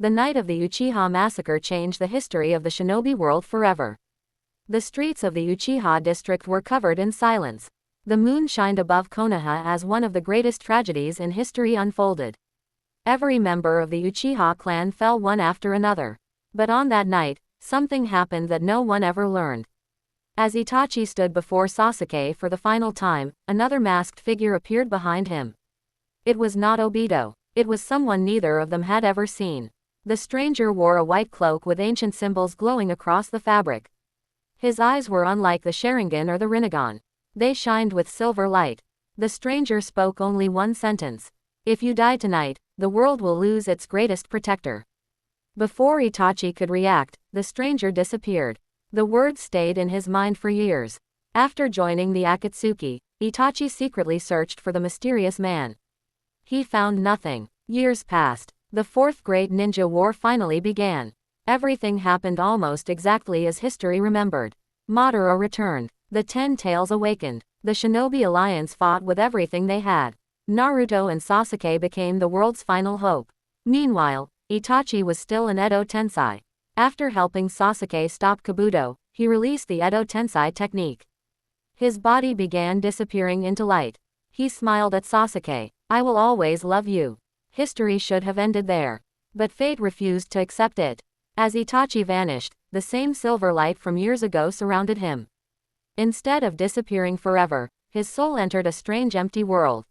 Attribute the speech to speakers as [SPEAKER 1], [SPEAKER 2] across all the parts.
[SPEAKER 1] The night of the Uchiha massacre changed the history of the shinobi world forever. The streets of the Uchiha district were covered in silence. The moon shined above Konoha as one of the greatest tragedies in history unfolded. Every member of the Uchiha clan fell one after another. But on that night, something happened that no one ever learned. As Itachi stood before Sasuke for the final time, another masked figure appeared behind him. It was not Obito. It was someone neither of them had ever seen. The stranger wore a white cloak with ancient symbols glowing across the fabric. His eyes were unlike the Sharingan or the Rinnegan. They shined with silver light. The stranger spoke only one sentence. If you die tonight, the world will lose its greatest protector. Before Itachi could react, the stranger disappeared. The words stayed in his mind for years. After joining the Akatsuki, Itachi secretly searched for the mysterious man. He found nothing. Years passed. The Fourth Great Ninja War finally began. Everything happened almost exactly as history remembered. Madara returned. The Ten Tails awakened. The Shinobi Alliance fought with everything they had. Naruto and Sasuke became the world's final hope. Meanwhile, Itachi was still an Edo Tensei. After helping Sasuke stop Kabuto, he released the Edo Tensei technique. His body began disappearing into light. He smiled at Sasuke. I will always love you. History should have ended there. But fate refused to accept it. As Itachi vanished, the same silver light from years ago surrounded him. Instead of disappearing forever, his soul entered a strange empty world.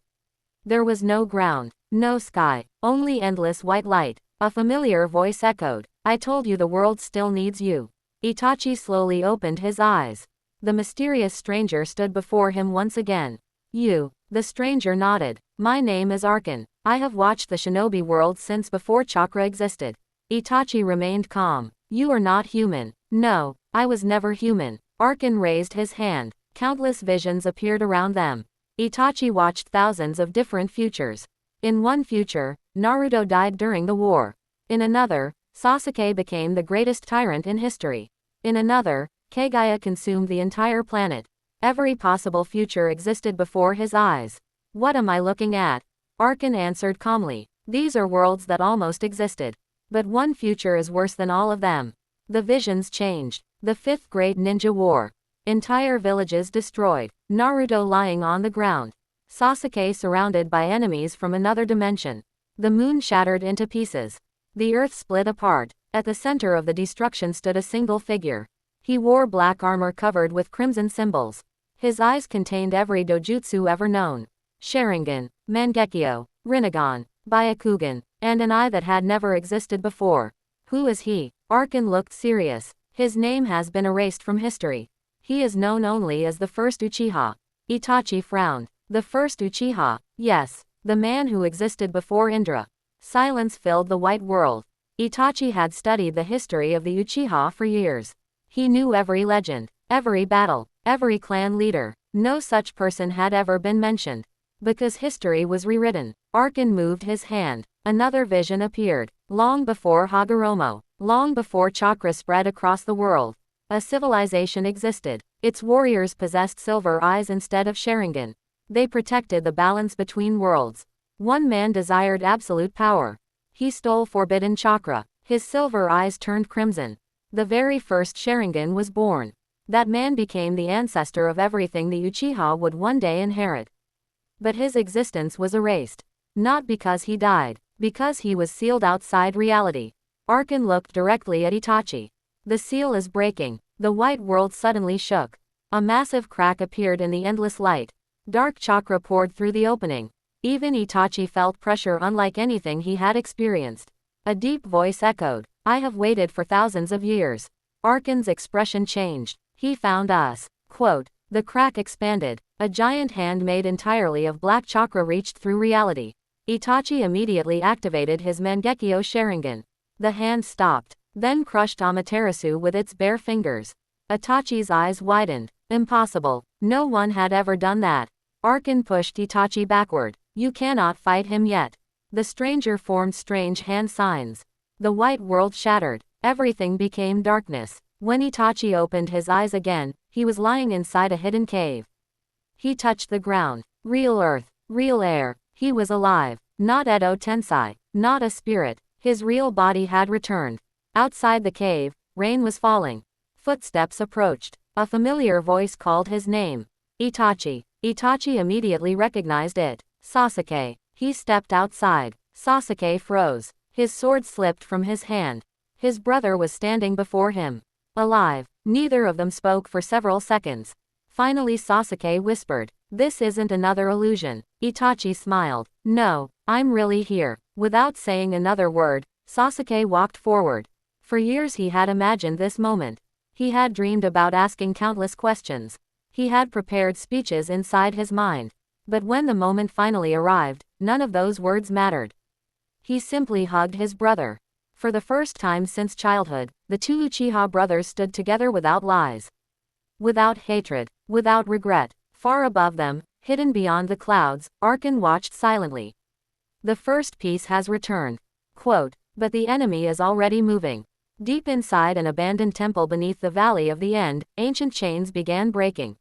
[SPEAKER 1] There was no ground, no sky, only endless white light. A familiar voice echoed, I told you the world still needs you. Itachi slowly opened his eyes. The mysterious stranger stood before him once again. You. The stranger nodded. My name is Arkan. I have watched the shinobi world since before chakra existed. Itachi remained calm. You are not human. No, I was never human. Arkan raised his hand. Countless visions appeared around them. Itachi watched thousands of different futures. In one future, Naruto died during the war. In another, Sasuke became the greatest tyrant in history. In another, Kagaya consumed the entire planet. Every possible future existed before his eyes. What am I looking at? Arkan answered calmly. These are worlds that almost existed. But one future is worse than all of them. The visions changed. The Fifth Great Ninja War. Entire villages destroyed. Naruto lying on the ground. Sasuke surrounded by enemies from another dimension. The moon shattered into pieces. The earth split apart. At the center of the destruction stood a single figure. He wore black armor covered with crimson symbols. His eyes contained every dojutsu ever known. Sharingan, Mangekyo, Rinnegan, Byakugan, and an eye that had never existed before. Who is he? Arkan looked serious. His name has been erased from history. He is known only as the first Uchiha. Itachi frowned. The first Uchiha, yes, the man who existed before Indra. Silence filled the white world. Itachi had studied the history of the Uchiha for years. He knew every legend, every battle, every clan leader. No such person had ever been mentioned. Because history was rewritten. Arkan moved his hand. Another vision appeared. Long before Hagoromo, long before chakra spread across the world, a civilization existed. Its warriors possessed silver eyes instead of Sharingan. They protected the balance between worlds. One man desired absolute power. He stole forbidden chakra. His silver eyes turned crimson. The very first Sharingan was born. That man became the ancestor of everything the Uchiha would one day inherit. But his existence was erased. Not because he died, because he was sealed outside reality. Arkan looked directly at Itachi. The seal is breaking. The white world suddenly shook. A massive crack appeared in the endless light. Dark chakra poured through the opening. Even Itachi felt pressure unlike anything he had experienced. A deep voice echoed, I have waited for thousands of years. Arkan's expression changed. He found us. Quote, the crack expanded. A giant hand made entirely of black chakra reached through reality. Itachi immediately activated his Mangekyo Sharingan. The hand stopped, then crushed Amaterasu with its bare fingers. Itachi's eyes widened. Impossible. No one had ever done that. Arkan pushed Itachi backward. You cannot fight him yet. The stranger formed strange hand signs. The white world shattered. Everything became darkness. When Itachi opened his eyes again, he was lying inside a hidden cave. He touched the ground. Real earth. Real air. He was alive. Not Edo Tensei. Not a spirit. His real body had returned. Outside the cave, rain was falling. Footsteps approached. A familiar voice called his name. Itachi. Itachi immediately recognized it. Sasuke. He stepped outside. Sasuke froze. His sword slipped from his hand. His brother was standing before him. Alive. Neither of them spoke for several seconds. Finally Sasuke whispered, "This isn't another illusion." Itachi smiled. "No, I'm really here." Without saying another word, Sasuke walked forward. For years he had imagined this moment. He had dreamed about asking countless questions. He had prepared speeches inside his mind. But when the moment finally arrived, none of those words mattered. He simply hugged his brother. For the first time since childhood, the two Uchiha brothers stood together without lies. Without hatred. Without regret. Far above them, hidden beyond the clouds, Arkan watched silently. The first piece has returned. Quote, but the enemy is already moving. Deep inside an abandoned temple beneath the Valley of the End, ancient chains began breaking.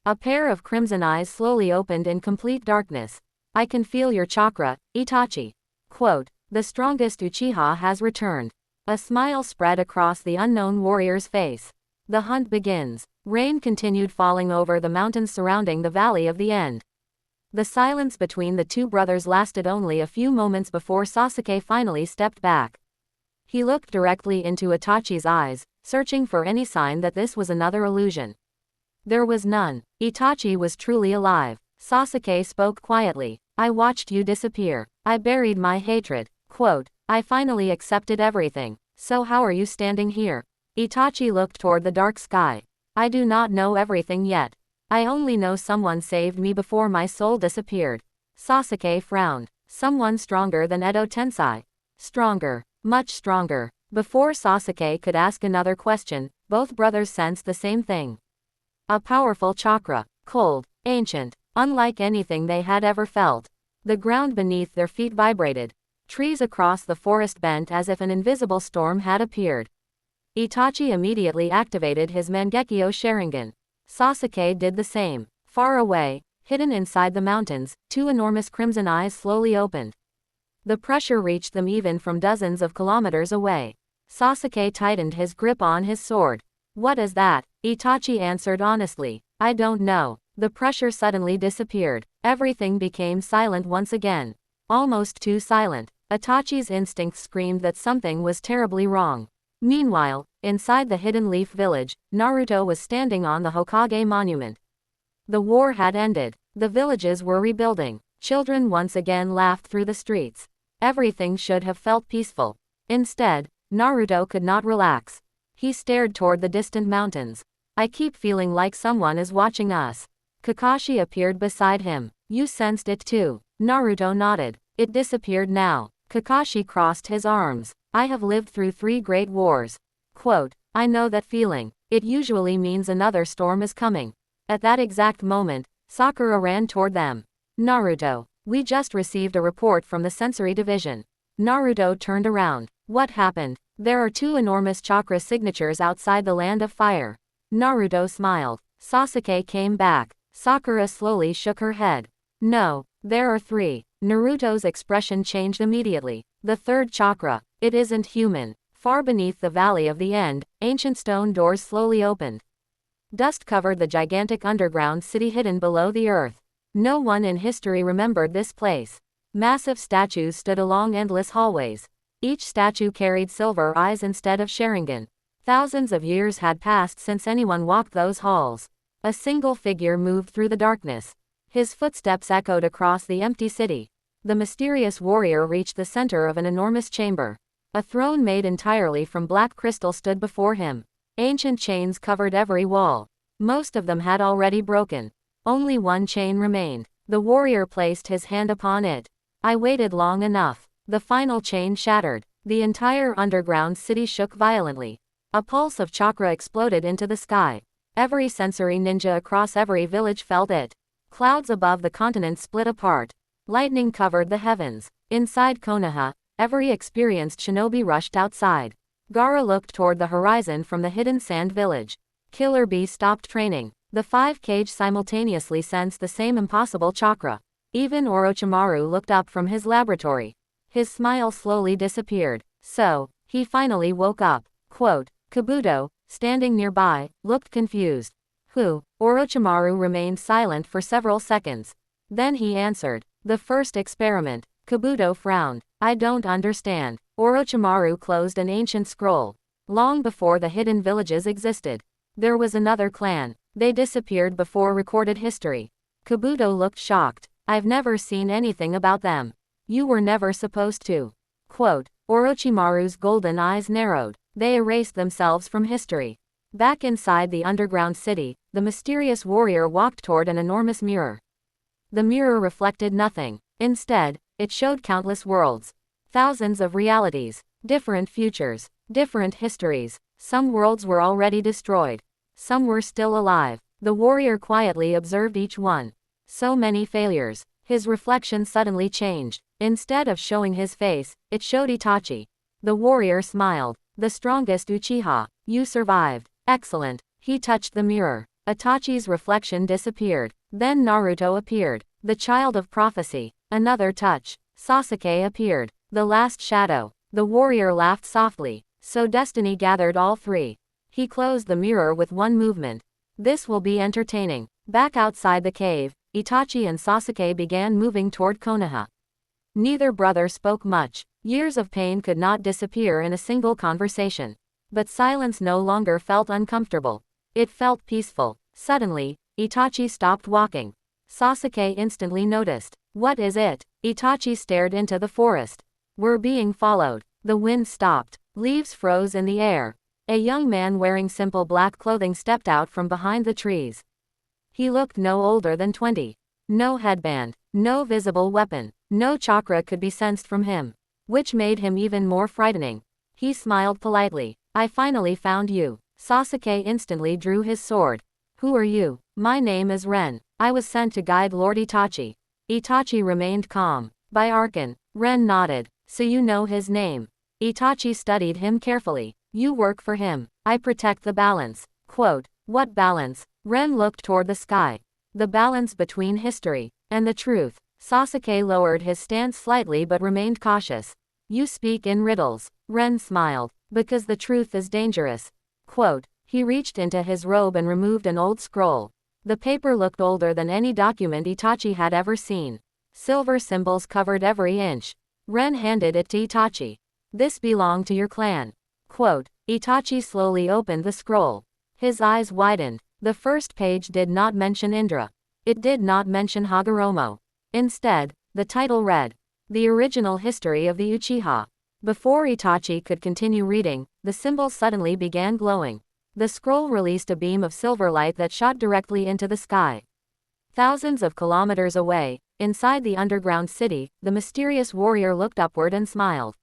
[SPEAKER 1] A pair of crimson eyes slowly opened in complete darkness. I can feel your chakra, Itachi. Quote, the strongest Uchiha has returned. A smile spread across the unknown warrior's face. The hunt begins. Rain continued falling over the mountains surrounding the Valley of the End. The silence between the two brothers lasted only a few moments before Sasuke finally stepped back. He looked directly into Itachi's eyes, searching for any sign that this was another illusion. There was none. Itachi was truly alive. Sasuke spoke quietly. I watched you disappear. I buried my hatred. Quote, I finally accepted everything. So how are you standing here? Itachi looked toward the dark sky. I do not know everything yet. I only know someone saved me before my soul disappeared. Sasuke frowned. Someone stronger than Edo Tensei. Stronger. Much stronger. Before Sasuke could ask another question, both brothers sensed the same thing. A powerful chakra. Cold. Ancient. Unlike anything they had ever felt. The ground beneath their feet vibrated. Trees across the forest bent as if an invisible storm had appeared. Itachi immediately activated his Mangekyo Sharingan. Sasuke did the same. Far away, hidden inside the mountains, two enormous crimson eyes slowly opened. The pressure reached them even from dozens of kilometers away. Sasuke tightened his grip on his sword. What is that? Itachi answered honestly. I don't know. The pressure suddenly disappeared. Everything became silent once again. Almost too silent. Itachi's instincts screamed that something was terribly wrong. Meanwhile, inside the Hidden Leaf Village, Naruto was standing on the Hokage monument. The war had ended. The villages were rebuilding. Children once again laughed through the streets. Everything should have felt peaceful. Instead, Naruto could not relax. He stared toward the distant mountains. I keep feeling like someone is watching us. Kakashi appeared beside him. You sensed it too. Naruto nodded. It disappeared now. Kakashi crossed his arms. I have lived through 3 great wars. Quote, I know that feeling. It usually means another storm is coming. At that exact moment, Sakura ran toward them. Naruto, we just received a report from the sensory division. Naruto turned around. What happened? There are 2 enormous chakra signatures outside the Land of Fire. Naruto smiled. Sasuke came back. Sakura slowly shook her head. No, there are 3. Naruto's expression changed immediately. The 3rd chakra. It isn't human. Far beneath the Valley of the End, ancient stone doors slowly opened. Dust covered the gigantic underground city hidden below the earth. No one in history remembered this place. Massive statues stood along endless hallways. Each statue carried silver eyes instead of Sharingan. Thousands of years had passed since anyone walked those halls. A single figure moved through the darkness. His footsteps echoed across the empty city. The mysterious warrior reached the center of an enormous chamber. A throne made entirely from black crystal stood before him. Ancient chains covered every wall. Most of them had already broken. Only one chain remained. The warrior placed his hand upon it. I waited long enough. The final chain shattered. The entire underground city shook violently. A pulse of chakra exploded into the sky. Every sensory ninja across every village felt it. Clouds above the continent split apart. Lightning covered the heavens. Inside Konoha, every experienced shinobi rushed outside. Gaara looked toward the horizon from the hidden sand village. Killer Bee stopped training. The 5 Kage simultaneously sensed the same impossible chakra. Even Orochimaru looked up from his laboratory. His smile slowly disappeared. So, he finally woke up. Quote, Kabuto, standing nearby, looked confused. Who? Orochimaru remained silent for several seconds. Then he answered, the first experiment. Kabuto frowned. I don't understand. Orochimaru closed an ancient scroll. Long before the hidden villages existed, there was another clan. They disappeared before recorded history. Kabuto looked shocked. I've never seen anything about them. You were never supposed to. Quote, Orochimaru's golden eyes narrowed. They erased themselves from history. Back inside the underground city, the mysterious warrior walked toward an enormous mirror. The mirror reflected nothing. Instead, it showed countless worlds. Thousands of realities. Different futures. Different histories. Some worlds were already destroyed. Some were still alive. The warrior quietly observed each one. So many failures. His reflection suddenly changed. Instead of showing his face, it showed Itachi. The warrior smiled. The strongest Uchiha. You survived. Excellent. He touched the mirror. Itachi's reflection disappeared. Then Naruto appeared. The child of prophecy. Another touch. Sasuke appeared. The last shadow. The warrior laughed softly. So destiny gathered all three. He closed the mirror with one movement. This will be entertaining. Back outside the cave, Itachi and Sasuke began moving toward Konoha. Neither brother spoke much. Years of pain could not disappear in a single conversation. But silence no longer felt uncomfortable. It felt peaceful. Suddenly, Itachi stopped walking. Sasuke instantly noticed. What is it? Itachi stared into the forest. We're being followed. The wind stopped. Leaves froze in the air. A young man wearing simple black clothing stepped out from behind the trees. He looked no older than 20. No headband. No visible weapon. No chakra could be sensed from him, which made him even more frightening. He smiled politely. I finally found you. Sasuke instantly drew his sword. Who are you? My name is Ren. I was sent to guide Lord Itachi. Itachi remained calm. By Arkan. Ren nodded. So you know his name. Itachi studied him carefully. You work for him. I protect the balance. Quote, what balance? Ren looked toward the sky. The balance between history and the truth. Sasuke lowered his stance slightly but remained cautious. You speak in riddles. Ren smiled. Because the truth is dangerous. Quote, he reached into his robe and removed an old scroll. The paper looked older than any document Itachi had ever seen. Silver symbols covered every inch. Ren handed it to Itachi. This belonged to your clan. Quote, Itachi slowly opened the scroll. His eyes widened. The first page did not mention Indra. It did not mention Hagoromo. Instead, the title read, The Original History of the Uchiha. Before Itachi could continue reading, the symbol suddenly began glowing. The scroll released a beam of silver light that shot directly into the sky. Thousands of kilometers away, inside the underground city, the mysterious warrior looked upward and smiled.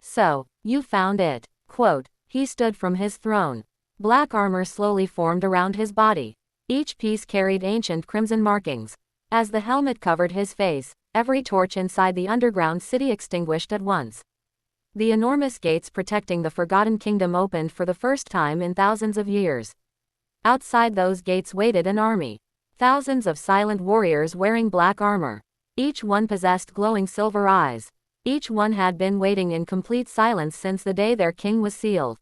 [SPEAKER 1] So, you found it. Quote, he stood from his throne. Black armor slowly formed around his body. Each piece carried ancient crimson markings. As the helmet covered his face, every torch inside the underground city extinguished at once. The enormous gates protecting the Forgotten Kingdom opened for the first time in thousands of years. Outside those gates waited an army. Thousands of silent warriors wearing black armor. Each one possessed glowing silver eyes. Each one had been waiting in complete silence since the day their king was sealed.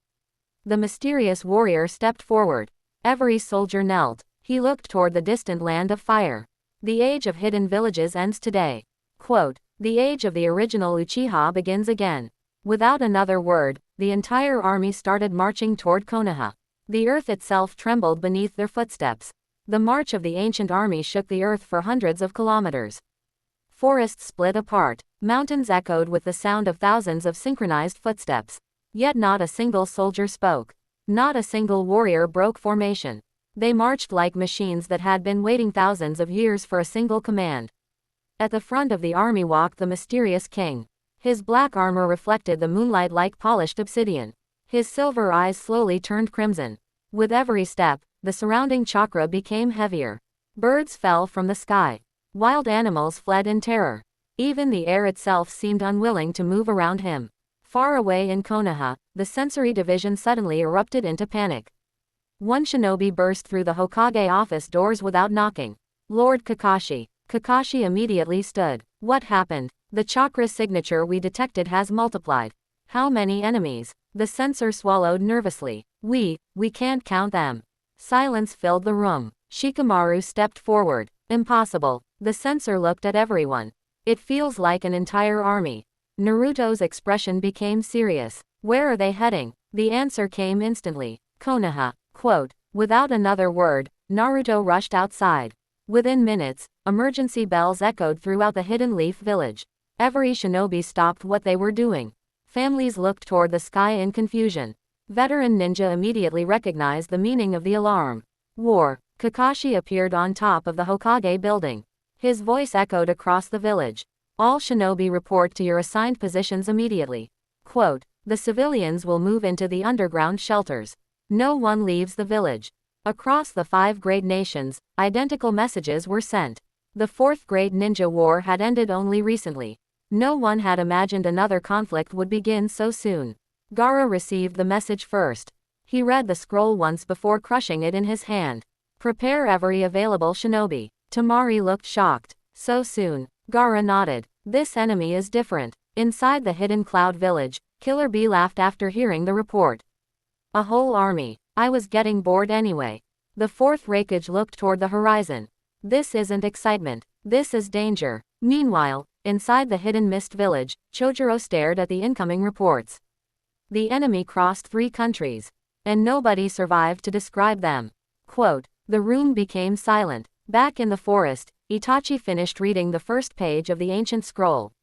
[SPEAKER 1] The mysterious warrior stepped forward. Every soldier knelt. He looked toward the distant land of fire. The age of hidden villages ends today. Quote, the age of the original Uchiha begins again. Without another word, the entire army started marching toward Konoha. The earth itself trembled beneath their footsteps. The march of the ancient army shook the earth for hundreds of kilometers. Forests split apart. Mountains echoed with the sound of thousands of synchronized footsteps. Yet not a single soldier spoke. Not a single warrior broke formation. They marched like machines that had been waiting thousands of years for a single command. At the front of the army walked the mysterious king. His black armor reflected the moonlight like polished obsidian. His silver eyes slowly turned crimson. With every step, the surrounding chakra became heavier. Birds fell from the sky. Wild animals fled in terror. Even the air itself seemed unwilling to move around him. Far away in Konoha, the sensory division suddenly erupted into panic. One shinobi burst through the Hokage office doors without knocking. Lord Kakashi. Kakashi immediately stood. What happened? The chakra signature we detected has multiplied. How many enemies? The sensor swallowed nervously. We can't count them. Silence filled the room. Shikamaru stepped forward. Impossible. The sensor looked at everyone. It feels like an entire army. Naruto's expression became serious. Where are they heading? The answer came instantly. Konoha. Quote. Without another word, Naruto rushed outside. Within minutes, emergency bells echoed throughout the Hidden Leaf village. Every shinobi stopped what they were doing. Families looked toward the sky in confusion. Veteran ninja immediately recognized the meaning of the alarm. War. Kakashi appeared on top of the Hokage building. His voice echoed across the village. All shinobi report to your assigned positions immediately. Quote. The civilians will move into the underground shelters. No one leaves the village. Across the 5 great nations, identical messages were sent. The 4th Great Ninja War had ended only recently. No one had imagined another conflict would begin so soon. Gaara received the message first. He read the scroll once before crushing it in his hand. Prepare every available shinobi. Temari looked shocked. So soon. Gaara nodded. This enemy is different. Inside the hidden cloud village, Killer Bee laughed after hearing the report. A whole army. I was getting bored anyway. The 4th Raikage looked toward the horizon. This isn't excitement. This is danger. Meanwhile, inside the hidden mist village, Chojuro stared at the incoming reports. The enemy crossed 3 countries. And nobody survived to describe them. Quote. The room became silent. Back in the forest, Itachi finished reading the first page of the ancient scroll.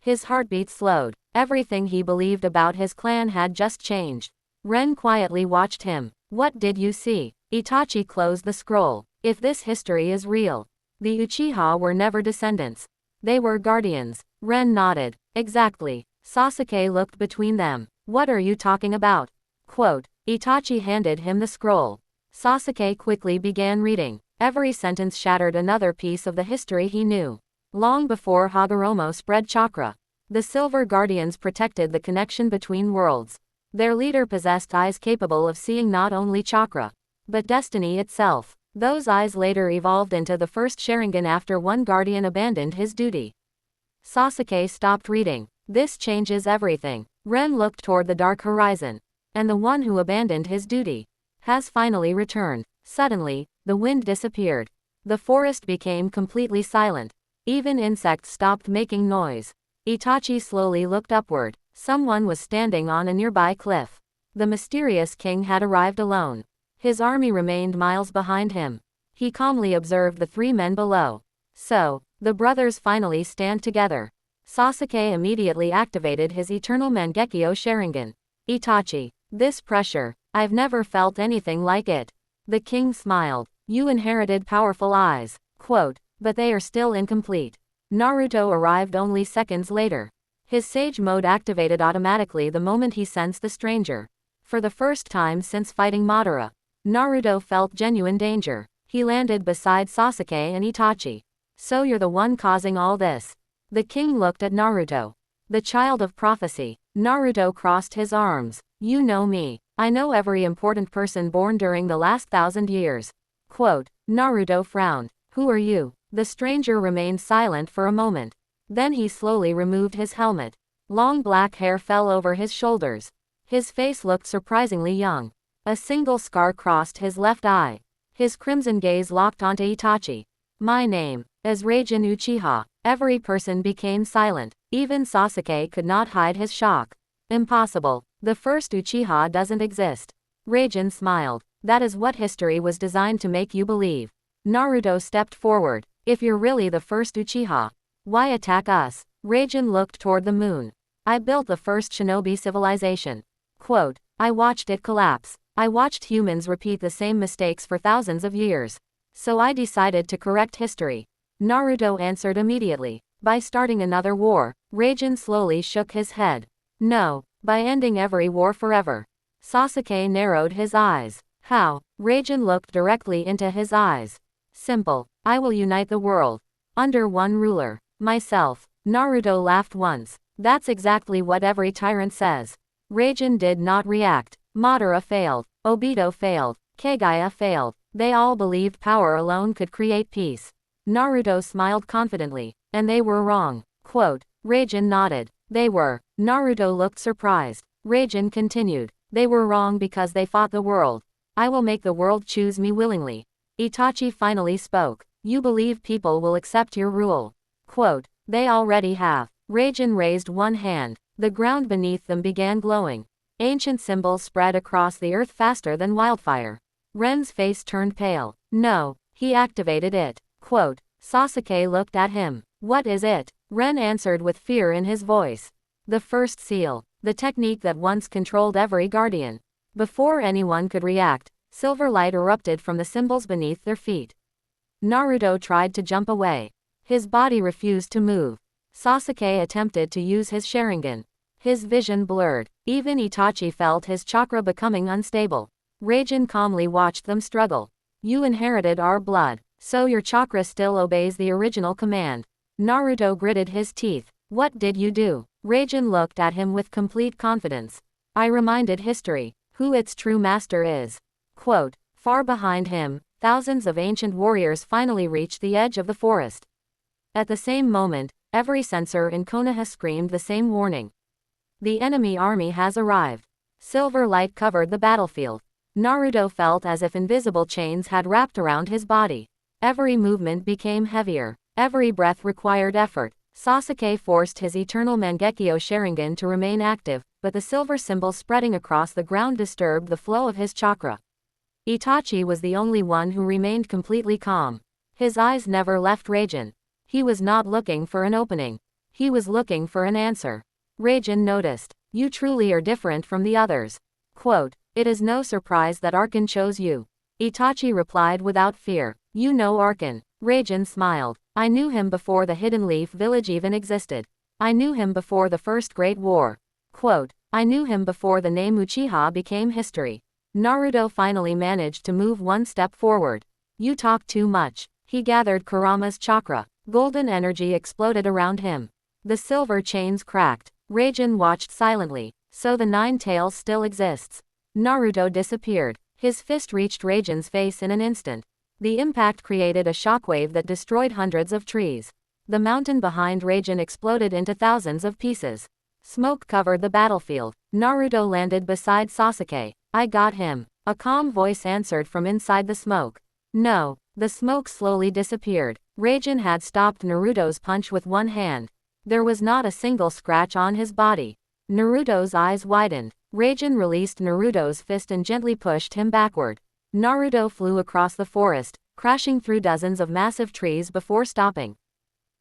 [SPEAKER 1] His heartbeat slowed. Everything he believed about his clan had just changed. Ren quietly watched him. What did you see? Itachi closed the scroll. If this history is real, the Uchiha were never descendants. They were guardians. Ren nodded. Exactly. Sasuke looked between them. What are you talking about? Quote. Itachi handed him the scroll. Sasuke quickly began reading. Every sentence shattered another piece of the history he knew. Long before Hagoromo spread chakra, the Silver Guardians protected the connection between worlds. Their leader possessed eyes capable of seeing not only chakra, but destiny itself. Those eyes later evolved into the first Sharingan after one guardian abandoned his duty. Sasuke stopped reading. This changes everything. Ren looked toward the dark horizon. And the one who abandoned his duty has finally returned. Suddenly, the wind disappeared. The forest became completely silent. Even insects stopped making noise. Itachi slowly looked upward. Someone was standing on a nearby cliff. The mysterious king had arrived alone. His army remained miles behind him. He calmly observed the 3 men below. So, the brothers finally stand together. Sasuke immediately activated his eternal Mangekyo Sharingan. Itachi. This pressure. I've never felt anything like it. The king smiled. You inherited powerful eyes. Quote. But they are still incomplete. Naruto arrived only seconds later. His sage mode activated automatically the moment he sensed the stranger. For the first time since fighting Madara, Naruto felt genuine danger. He landed beside Sasuke and Itachi. So you're the one causing all this. The king looked at Naruto. The child of prophecy. Naruto crossed his arms. You know me. I know every important person born during the last 1,000 years. Quote. Naruto frowned. Who are you? The stranger remained silent for a moment. Then he slowly removed his helmet. Long black hair fell over his shoulders. His face looked surprisingly young. A single scar crossed his left eye. His crimson gaze locked onto Itachi. My name is Raijin Uchiha. Every person became silent. Even Sasuke could not hide his shock. Impossible. The first Uchiha doesn't exist. Raijin smiled. That is what history was designed to make you believe. Naruto stepped forward. If you're really the first Uchiha, why attack us? Raijin looked toward the moon. I built the first shinobi civilization. Quote. I watched it collapse. I watched humans repeat the same mistakes for thousands of years. So I decided to correct history. Naruto answered immediately. By starting another war. Raijin slowly shook his head. No, by ending every war forever. Sasuke narrowed his eyes. How? Raijin looked directly into his eyes. Simple. I will unite the world. Under one ruler. Myself. Naruto laughed once. That's exactly what every tyrant says. Raijin did not react. Madara failed. Obito failed. Kagaya failed. They all believed power alone could create peace. Naruto smiled confidently. And they were wrong. Quote. Raijin nodded. They were. Naruto looked surprised. Raijin continued. They were wrong because they fought the world. I will make the world choose me willingly. Itachi finally spoke. You believe people will accept your rule. Quote, they already have. Raijin raised one hand. The ground beneath them began glowing. Ancient symbols spread across the earth faster than wildfire. Ren's face turned pale. No, he activated it. Quote, Sasuke looked at him. What is it? Ren answered with fear in his voice. The first seal. The technique that once controlled every guardian. Before anyone could react, silver light erupted from the symbols beneath their feet. Naruto tried to jump away. His body refused to move. Sasuke attempted to use his Sharingan. His vision blurred. Even Itachi felt his chakra becoming unstable. Raijin calmly watched them struggle. You inherited our blood, so your chakra still obeys the original command. Naruto gritted his teeth. What did you do? Raijin looked at him with complete confidence. I reminded history, who its true master is. Quote, far behind him, thousands of ancient warriors finally reached the edge of the forest. At the same moment, every sensor in Konoha screamed the same warning. The enemy army has arrived. Silver light covered the battlefield. Naruto felt as if invisible chains had wrapped around his body. Every movement became heavier. Every breath required effort. Sasuke forced his eternal Mangekyo Sharingan to remain active, but the silver symbol spreading across the ground disturbed the flow of his chakra. Itachi was the only one who remained completely calm. His eyes never left Raijin. He was not looking for an opening. He was looking for an answer. Raijin noticed. You truly are different from the others. Quote, it is no surprise that Arkan chose you. Itachi replied without fear. You know Arkan. Raijin smiled. I knew him before the Hidden Leaf Village even existed. I knew him before the First Great War. Quote, I knew him before the name Uchiha became history. Naruto finally managed to move one step forward. You talk too much. He gathered Kurama's chakra. Golden energy exploded around him. The silver chains cracked. Raijin watched silently. So the Nine Tails still exists. Naruto disappeared. His fist reached Raijin's face in an instant. The impact created a shockwave that destroyed hundreds of trees. The mountain behind Raijin exploded into thousands of pieces. Smoke covered the battlefield. Naruto landed beside Sasuke. I got him. A calm voice answered from inside the smoke. No. The smoke slowly disappeared. Raijin had stopped Naruto's punch with one hand. There was not a single scratch on his body. Naruto's eyes widened. Raijin released Naruto's fist and gently pushed him backward. Naruto flew across the forest, crashing through dozens of massive trees before stopping.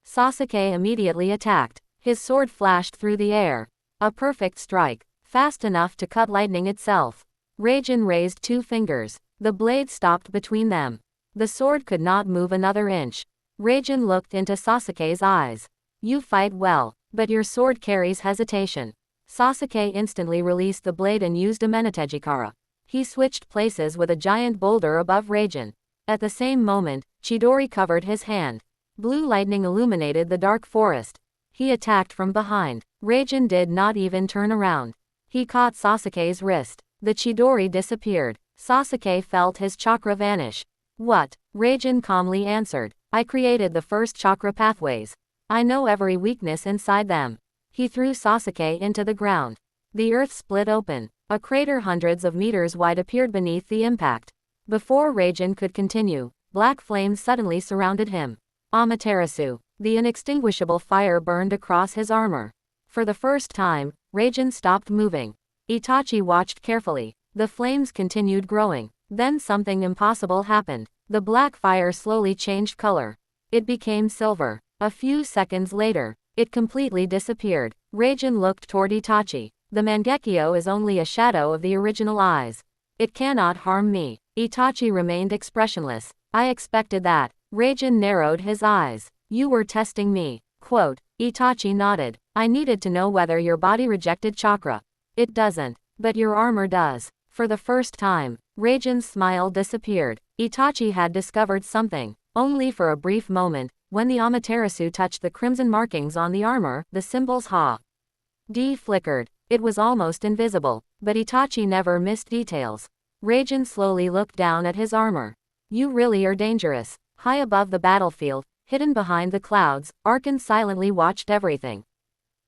[SPEAKER 1] Sasuke immediately attacked. His sword flashed through the air. A perfect strike, fast enough to cut lightning itself. Raijin raised two fingers. The blade stopped between them. The sword could not move another inch. Raijin looked into Sasuke's eyes. You fight well, but your sword carries hesitation. Sasuke instantly released the blade and used a Menatejikara. He switched places with a giant boulder above Raijin. At the same moment, Chidori covered his hand. Blue lightning illuminated the dark forest. He attacked from behind. Raijin did not even turn around. He caught Sasuke's wrist. The Chidori disappeared. Sasuke felt his chakra vanish. What? Raijin calmly answered. I created the first chakra pathways. I know every weakness inside them. He threw Sasuke into the ground. The earth split open. A crater hundreds of meters wide appeared beneath the impact. Before Raijin could continue, black flames suddenly surrounded him. Amaterasu. The inextinguishable fire burned across his armor. For the first time, Raijin stopped moving. Itachi watched carefully. The flames continued growing. Then something impossible happened. The black fire slowly changed color. It became silver. A few seconds later, it completely disappeared. Raijin looked toward Itachi. The Mangekyo is only a shadow of the original eyes. It cannot harm me. Itachi remained expressionless. I expected that. Raijin narrowed his eyes. You were testing me. Quote, Itachi nodded. I needed to know whether your body rejected chakra. It doesn't, but your armor does. For the first time, Raijin's smile disappeared. Itachi had discovered something. Only for a brief moment, when the Amaterasu touched the crimson markings on the armor, the symbols Ha-D flickered. It was almost invisible, but Itachi never missed details. Raijin slowly looked down at his armor. You really are dangerous. High above the battlefield, hidden behind the clouds, Arkan silently watched everything.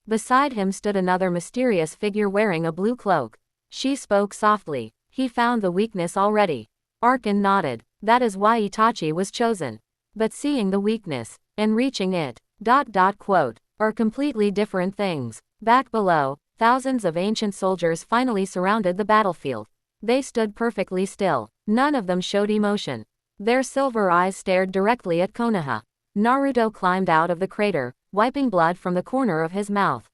[SPEAKER 1] Beside him stood another mysterious figure wearing a blue cloak. She spoke softly. He found the weakness already. Arkin nodded. That is why Itachi was chosen. But seeing the weakness, and reaching it, are completely different things. Back below, thousands of ancient soldiers finally surrounded the battlefield. They stood perfectly still. None of them showed emotion. Their silver eyes stared directly at Konoha. Naruto climbed out of the crater, wiping blood from the corner of his mouth.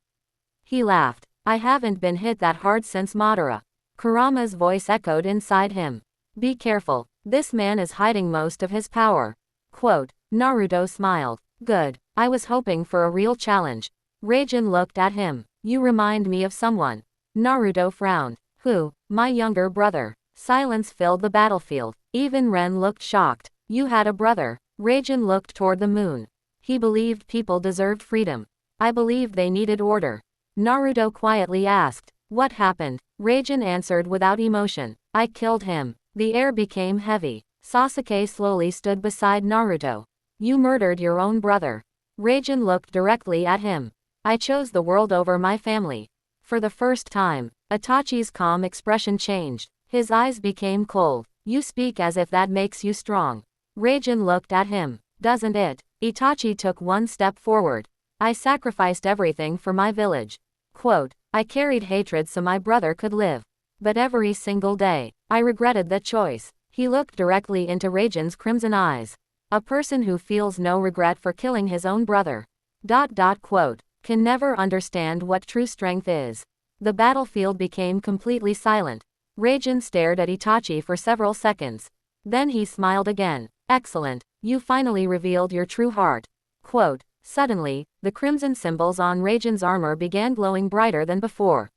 [SPEAKER 1] He laughed. I haven't been hit that hard since Madara. Kurama's voice echoed inside him. Be careful, this man is hiding most of his power. Quote, Naruto smiled. Good, I was hoping for a real challenge. Raijin looked at him. You remind me of someone. Naruto frowned. Who? My younger brother. Silence filled the battlefield. Even Ren looked shocked. You had a brother. Raijin looked toward the moon. He believed people deserved freedom. I believed they needed order. Naruto quietly asked. What happened? Raijin answered without emotion. I killed him. The air became heavy. Sasuke slowly stood beside Naruto. You murdered your own brother. Raijin looked directly at him. I chose the world over my family. For the first time, Itachi's calm expression changed. His eyes became cold. You speak as if that makes you strong. Raijin looked at him. Doesn't it? Itachi took one step forward. I sacrificed everything for my village. Quote, I carried hatred so my brother could live. But every single day, I regretted that choice. He looked directly into Raijin's crimson eyes. A person who feels no regret for killing his own brother. Quote, can never understand what true strength is. The battlefield became completely silent. Raijin stared at Itachi for several seconds. Then he smiled again. Excellent, you finally revealed your true heart. Quote, suddenly, the crimson symbols on Raijin's armor began glowing brighter than before.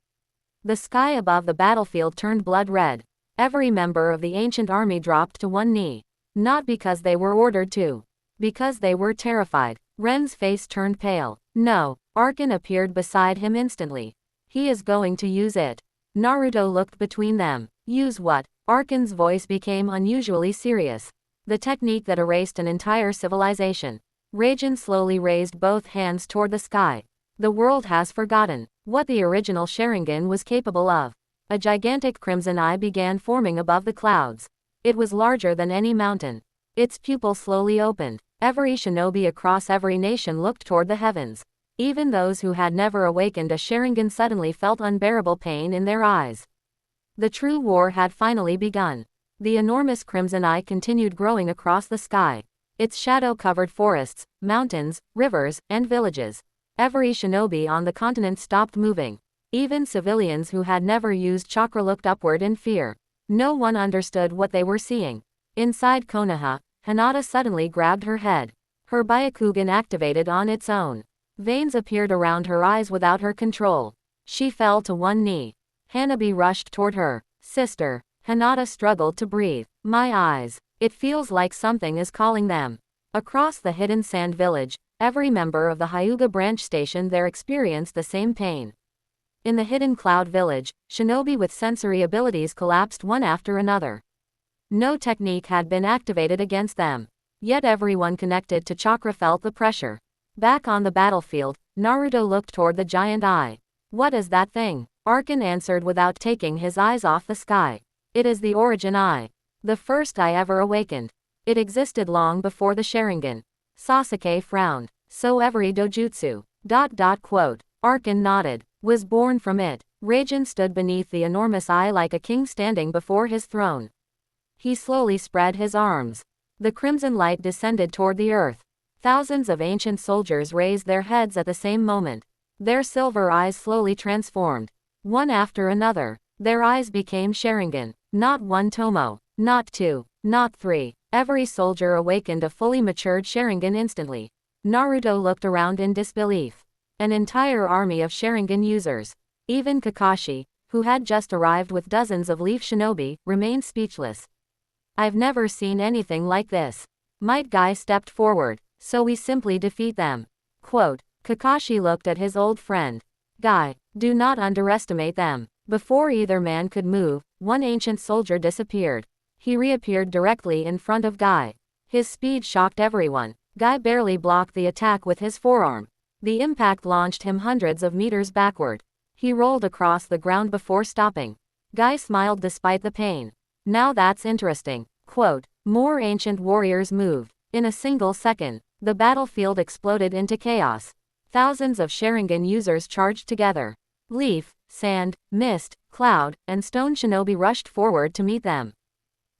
[SPEAKER 1] The sky above the battlefield turned blood red. Every member of the ancient army dropped to one knee. Not because they were ordered to. Because they were terrified. Ren's face turned pale. No, Arkin appeared beside him instantly. He is going to use it. Naruto looked between them. Use what? Arkin's voice became unusually serious. The technique that erased an entire civilization. Raijin slowly raised both hands toward the sky. The world has forgotten what the original Sharingan was capable of. A gigantic crimson eye began forming above the clouds. It was larger than any mountain. Its pupil slowly opened. Every shinobi across every nation looked toward the heavens. Even those who had never awakened a Sharingan suddenly felt unbearable pain in their eyes. The true war had finally begun. The enormous crimson eye continued growing across the sky. Its shadow covered forests, mountains, rivers, and villages. Every shinobi on the continent stopped moving. Even civilians who had never used chakra looked upward in fear. No one understood what they were seeing. Inside Konoha, Hinata suddenly grabbed her head. Her Byakugan activated on its own. Veins appeared around her eyes without her control. She fell to one knee. Hanabi rushed toward her. Sister. Hinata struggled to breathe. My eyes. It feels like something is calling them. Across the hidden sand village, every member of the Hyuga branch station there experienced the same pain. In the hidden cloud village, shinobi with sensory abilities collapsed one after another. No technique had been activated against them. Yet everyone connected to chakra felt the pressure. Back on the battlefield, Naruto looked toward the giant eye. What is that thing? Arkin answered without taking his eyes off the sky. It is the origin eye. The first eye ever awakened. It existed long before the Sharingan. Sasuke frowned. So every dojutsu. Arkin nodded. Was born from it. Raijin stood beneath the enormous eye like a king standing before his throne. He slowly spread his arms. The crimson light descended toward the earth. Thousands of ancient soldiers raised their heads at the same moment. Their silver eyes slowly transformed. One after another. Their eyes became Sharingan. Not one Tomo. Not two. Not three. Every soldier awakened a fully matured Sharingan instantly. Naruto looked around in disbelief. An entire army of Sharingan users. Even Kakashi, who had just arrived with dozens of leaf shinobi, remained speechless. I've never seen anything like this. Might Guy stepped forward. So we simply defeat them. Quote, Kakashi looked at his old friend. Guy, do not underestimate them. Before either man could move, one ancient soldier disappeared. He reappeared directly in front of Guy. His speed shocked everyone. Guy barely blocked the attack with his forearm. The impact launched him hundreds of meters backward. He rolled across the ground before stopping. Guy smiled despite the pain. Now that's interesting. Quote, more ancient warriors moved. In a single second, the battlefield exploded into chaos. Thousands of Sharingan users charged together. Leaf, sand, mist, cloud, and stone shinobi rushed forward to meet them.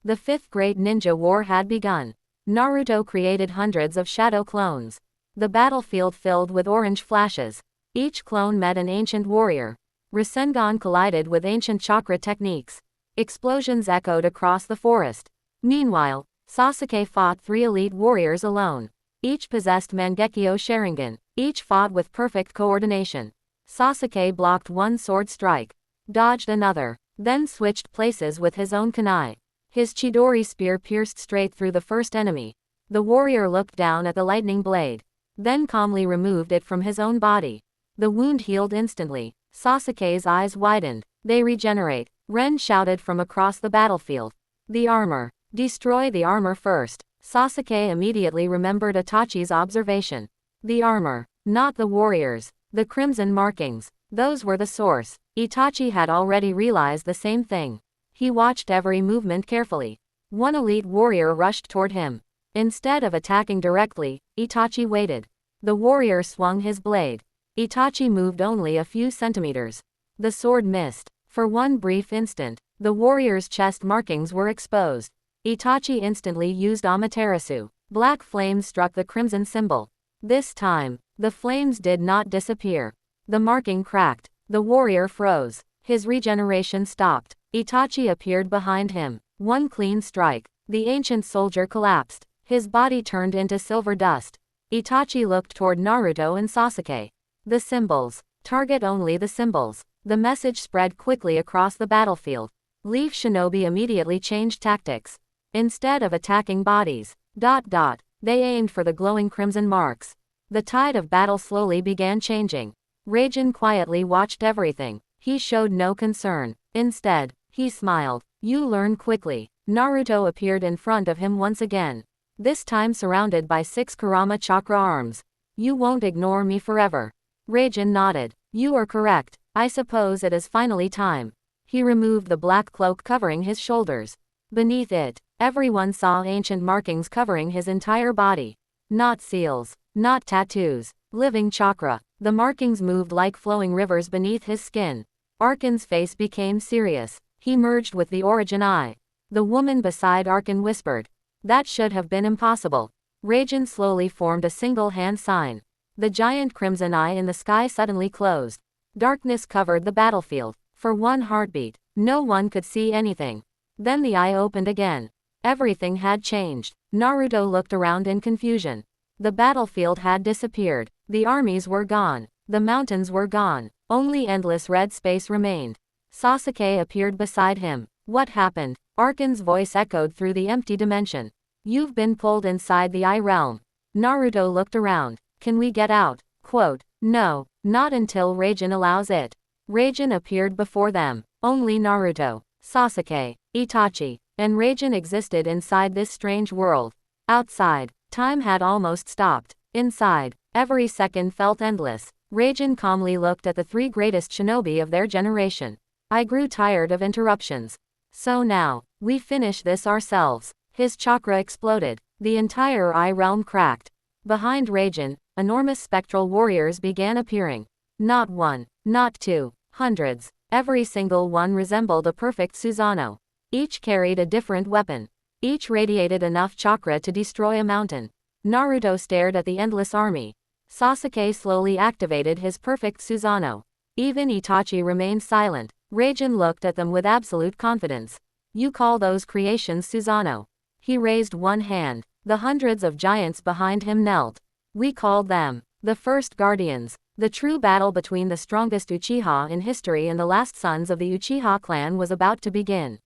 [SPEAKER 1] The fifth great ninja war had begun. Naruto created hundreds of shadow clones. The battlefield filled with orange flashes. Each clone met an ancient warrior. Rasengan collided with ancient chakra techniques. Explosions echoed across the forest. Meanwhile, Sasuke fought 3 elite warriors alone. Each possessed Mangekyo Sharingan. Each fought with perfect coordination. Sasuke blocked one sword strike, dodged another, then switched places with his own kunai. His Chidori spear pierced straight through the first enemy. The warrior looked down at the lightning blade, then calmly removed it from his own body. The wound healed instantly. Sasuke's eyes widened. They regenerate. Ren shouted from across the battlefield. The armor. Destroy the armor first. Sasuke immediately remembered Itachi's observation. The armor, not the warriors. The crimson markings. Those were the source. Itachi had already realized the same thing. He watched every movement carefully. One elite warrior rushed toward him. Instead of attacking directly, Itachi waited. The warrior swung his blade. Itachi moved only a few centimeters. The sword missed. For one brief instant, the warrior's chest markings were exposed. Itachi instantly used Amaterasu. Black flames struck the crimson symbol. This time, the flames did not disappear. The marking cracked. The warrior froze. His regeneration stopped. Itachi appeared behind him. One clean strike. The ancient soldier collapsed. His body turned into silver dust. Itachi looked toward Naruto and Sasuke. The symbols. Target only the symbols. The message spread quickly across the battlefield. Leaf Shinobi immediately changed tactics. Instead of attacking bodies, they aimed for the glowing crimson marks. The tide of battle slowly began changing. Raijin quietly watched everything. He showed no concern. Instead, he smiled. You learn quickly. Naruto appeared in front of him once again. This time surrounded by 6 Kurama chakra arms. You won't ignore me forever. Raijin nodded. You are correct. I suppose it is finally time. He removed the black cloak covering his shoulders. Beneath it, everyone saw ancient markings covering his entire body. Not seals, not tattoos, living chakra. The markings moved like flowing rivers beneath his skin. Arkan's face became serious. He merged with the origin eye. The woman beside Arkan whispered. That should have been impossible. Raijin slowly formed a single hand sign. The giant crimson eye in the sky suddenly closed. Darkness covered the battlefield. For one heartbeat, no one could see anything. Then the eye opened again. Everything had changed. Naruto looked around in confusion. The battlefield had disappeared. The armies were gone. The mountains were gone. Only endless red space remained. Sasuke appeared beside him. What happened? Arkan's voice echoed through the empty dimension. You've been pulled inside the eye realm. Naruto looked around. Can we get out? Quote, no, not until Raijin allows it. Raijin appeared before them. Only Naruto, Sasuke, Itachi, and Raijin existed inside this strange world. Outside, time had almost stopped. Inside, every second felt endless. Raijin calmly looked at the 3 greatest shinobi of their generation. I grew tired of interruptions. So now, we finish this ourselves. His chakra exploded. The entire eye realm cracked. Behind Raijin, enormous spectral warriors began appearing. Not one, not 2, hundreds. Every single one resembled a perfect Susanoo. Each carried a different weapon. Each radiated enough chakra to destroy a mountain. Naruto stared at the endless army. Sasuke slowly activated his perfect Susanoo. Even Itachi remained silent. Raijin looked at them with absolute confidence. You call those creations Susanoo? He raised one hand. The hundreds of giants behind him knelt. We called them the first guardians. The true battle between the strongest Uchiha in history and the last sons of the Uchiha clan was about to begin.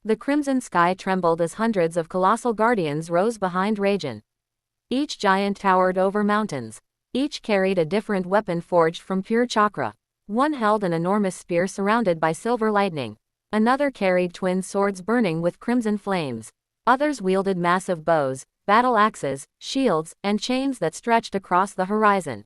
[SPEAKER 1] The crimson sky trembled as hundreds of colossal guardians rose behind Raijin. Each giant towered over mountains. Each carried a different weapon forged from pure chakra. One held an enormous spear surrounded by silver lightning. Another carried twin swords burning with crimson flames. Others wielded massive bows, battle axes, shields, and chains that stretched across the horizon.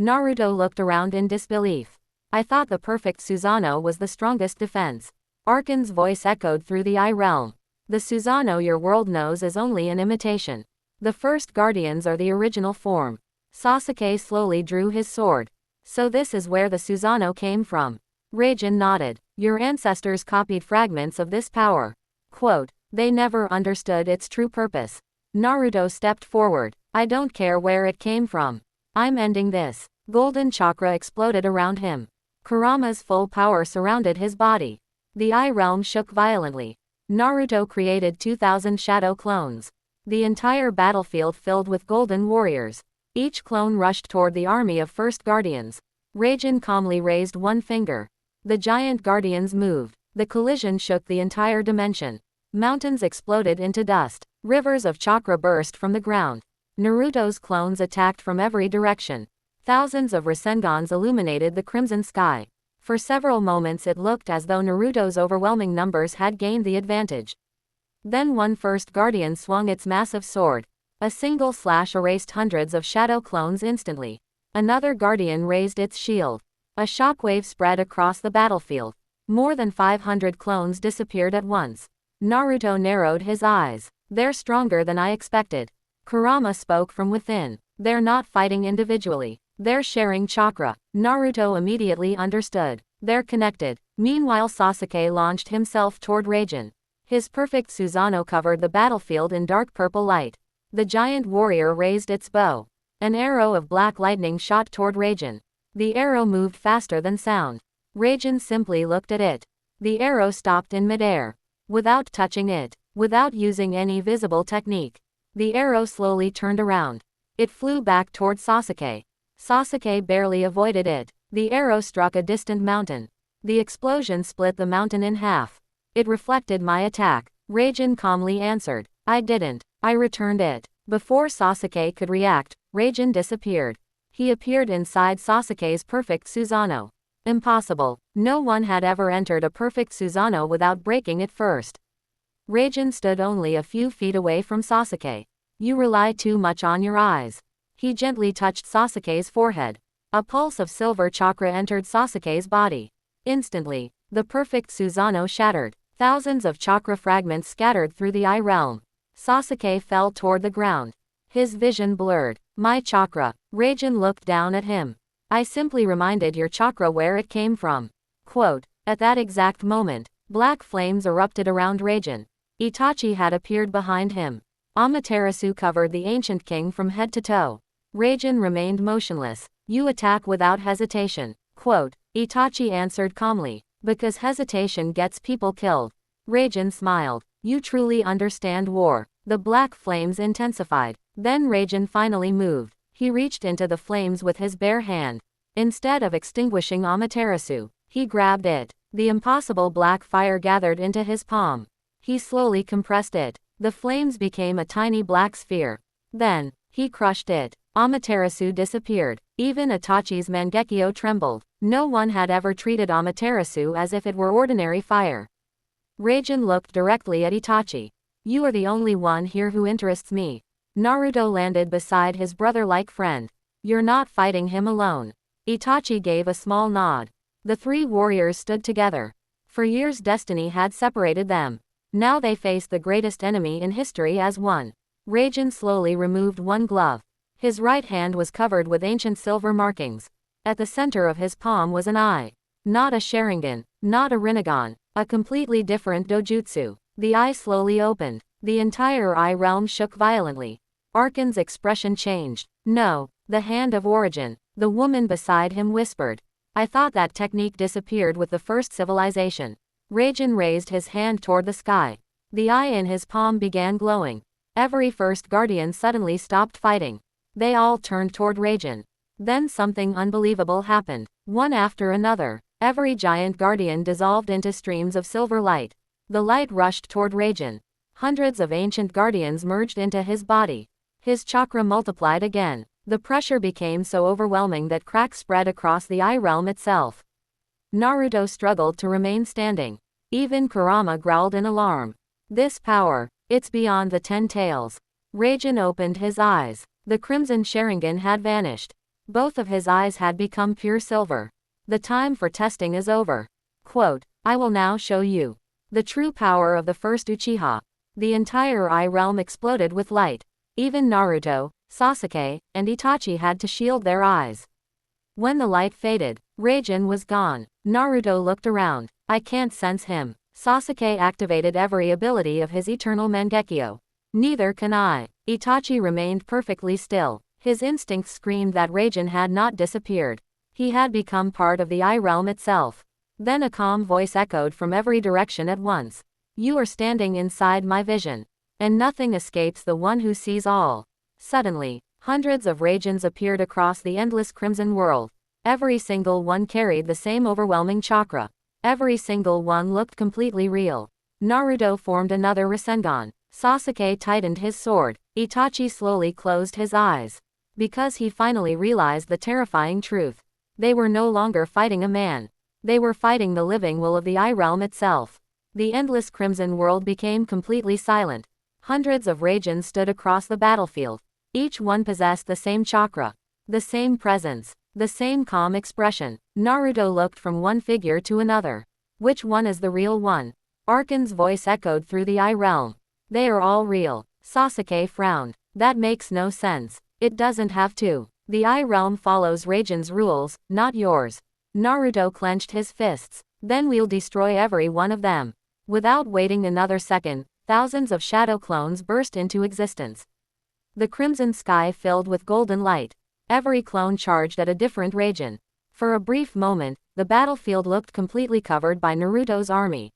[SPEAKER 1] Naruto looked around in disbelief. I thought the perfect Susanoo was the strongest defense. Arkan's voice echoed through the Eye Realm. The Susanoo your world knows is only an imitation. The first guardians are the original form. Sasuke slowly drew his sword. So this is where the Susanoo came from. Raijin nodded. Your ancestors copied fragments of this power. Quote, they never understood its true purpose. Naruto stepped forward. I don't care where it came from. I'm ending this. Golden chakra exploded around him. Kurama's full power surrounded his body. The Eye Realm shook violently. Naruto created 2,000 shadow clones. The entire battlefield filled with golden warriors. Each clone rushed toward the army of first guardians. Raijin calmly raised one finger. The giant guardians moved. The collision shook the entire dimension. Mountains exploded into dust. Rivers of chakra burst from the ground. Naruto's clones attacked from every direction. Thousands of Rasengans illuminated the crimson sky. For several moments it looked as though Naruto's overwhelming numbers had gained the advantage. Then one first guardian swung its massive sword. A single slash erased hundreds of shadow clones instantly. Another guardian raised its shield. A shockwave spread across the battlefield. More than 500 clones disappeared at once. Naruto narrowed his eyes. They're stronger than I expected. Kurama spoke from within. They're not fighting individually. They're sharing chakra. Naruto immediately understood. They're connected. Meanwhile Sasuke launched himself toward Raijin. His perfect Susanoo covered the battlefield in dark purple light. The giant warrior raised its bow. An arrow of black lightning shot toward Raijin. The arrow moved faster than sound. Raijin simply looked at it. The arrow stopped in midair. Without touching it, without using any visible technique, the arrow slowly turned around. It flew back toward Sasuke. Sasuke barely avoided it. The arrow struck a distant mountain. The explosion split the mountain in half. It reflected my attack. Raijin calmly answered. I didn't. I returned it. Before Sasuke could react, Raijin disappeared. He appeared inside Sasuke's perfect Susanoo. Impossible. No one had ever entered a perfect Susanoo without breaking it first. Raijin stood only a few feet away from Sasuke. You rely too much on your eyes. He gently touched Sasuke's forehead. A pulse of silver chakra entered Sasuke's body. Instantly, the perfect Susanoo shattered. Thousands of chakra fragments scattered through the Eye Realm. Sasuke fell toward the ground. His vision blurred. My chakra. Raijin looked down at him. I simply reminded your chakra where it came from. Quote, at that exact moment, black flames erupted around Raijin. Itachi had appeared behind him. Amaterasu covered the ancient king from head to toe. Raijin remained motionless. You attack without hesitation. Quote, Itachi answered calmly. Because hesitation gets people killed. Raijin smiled. You truly understand war. The black flames intensified. Then Raijin finally moved. He reached into the flames with his bare hand. Instead of extinguishing Amaterasu, he grabbed it. The impossible black fire gathered into his palm. He slowly compressed it. The flames became a tiny black sphere. Then, he crushed it. Amaterasu disappeared. Even Itachi's Mangekyo trembled. No one had ever treated Amaterasu as if it were ordinary fire. Raijin looked directly at Itachi. You are the only one here who interests me. Naruto landed beside his brother-like friend. You're not fighting him alone. Itachi gave a small nod. The three warriors stood together. For years destiny had separated them. Now they faced the greatest enemy in history as one. Raijin slowly removed one glove. His right hand was covered with ancient silver markings. At the center of his palm was an eye. Not a Sharingan, not a Rinnegan, a completely different dojutsu. The eye slowly opened. The entire Eye Realm shook violently. Arkan's expression changed. No, the hand of origin. The woman beside him whispered. I thought that technique disappeared with the first civilization. Raijin raised his hand toward the sky. The eye in his palm began glowing. Every first guardian suddenly stopped fighting. They all turned toward Raijin. Then something unbelievable happened. One after another, every giant guardian dissolved into streams of silver light. The light rushed toward Raijin. Hundreds of ancient guardians merged into his body. His chakra multiplied again. The pressure became so overwhelming that cracks spread across the Eye Realm itself. Naruto struggled to remain standing. Even Kurama growled in alarm. This power, it's beyond the 10 tails. Raijin opened his eyes. The crimson Sharingan had vanished. Both of his eyes had become pure silver. The time for testing is over. Quote, I will now show you the true power of the first Uchiha. The entire Eye realm exploded with light. Even Naruto, Sasuke, and Itachi had to shield their eyes. When the light faded, Raijin was gone. Naruto looked around. I can't sense him. Sasuke activated every ability of his eternal Mangekyo. Neither can I. Itachi remained perfectly still. His instincts screamed that Raijin had not disappeared. He had become part of the Eye realm itself. Then a calm voice echoed from every direction at once. You are standing inside my vision. And nothing escapes the one who sees all. Suddenly, hundreds of Raijins appeared across the endless crimson world. Every single one carried the same overwhelming chakra. Every single one looked completely real. Naruto formed another Rasengan. Sasuke tightened his sword. Itachi slowly closed his eyes. Because he finally realized the terrifying truth. They were no longer fighting a man. They were fighting the living will of the Eye realm itself. The endless crimson world became completely silent. Hundreds of Raijins stood across the battlefield. Each one possessed the same chakra, the same presence, the same calm expression. Naruto looked from one figure to another. Which one is the real one? Arkan's voice echoed through the Eye realm. They are all real. Sasuke frowned. That makes no sense. It doesn't have to. The Eye realm follows Raijin's rules, not yours. Naruto clenched his fists. Then we'll destroy every one of them. Without waiting another second, thousands of shadow clones burst into existence. The crimson sky filled with golden light. Every clone charged at a different Raijin. For a brief moment, the battlefield looked completely covered by Naruto's army.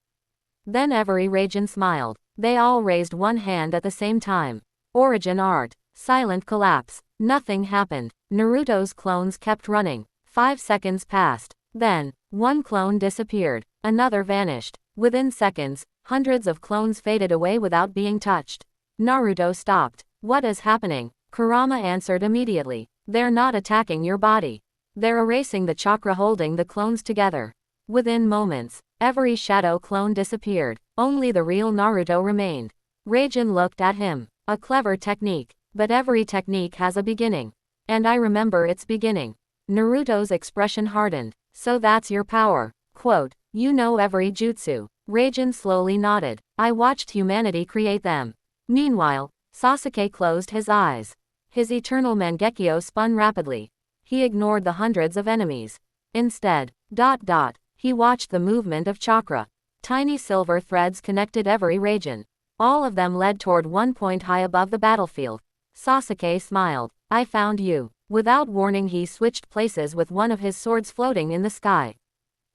[SPEAKER 1] Then every Raijin smiled. They all raised one hand at the same time. Origin art. Silent collapse. Nothing happened. Naruto's clones kept running. 5 seconds passed. Then, one clone disappeared. Another vanished. Within seconds, hundreds of clones faded away without being touched. Naruto stopped. What is happening? Kurama answered immediately. They're not attacking your body. They're erasing the chakra holding the clones together. Within moments, every shadow clone disappeared. Only the real Naruto remained. Raijin looked at him. A clever technique. But every technique has a beginning. And I remember its beginning. Naruto's expression hardened. So that's your power. Quote, you know every jutsu. Raijin slowly nodded. I watched humanity create them. Meanwhile, Sasuke closed his eyes. His eternal Mangekyo spun rapidly. He ignored the hundreds of enemies. Instead, he watched the movement of chakra. Tiny silver threads connected every Raijin. All of them led toward one point high above the battlefield. Sasuke smiled. I found you. Without warning, he switched places with one of his swords floating in the sky.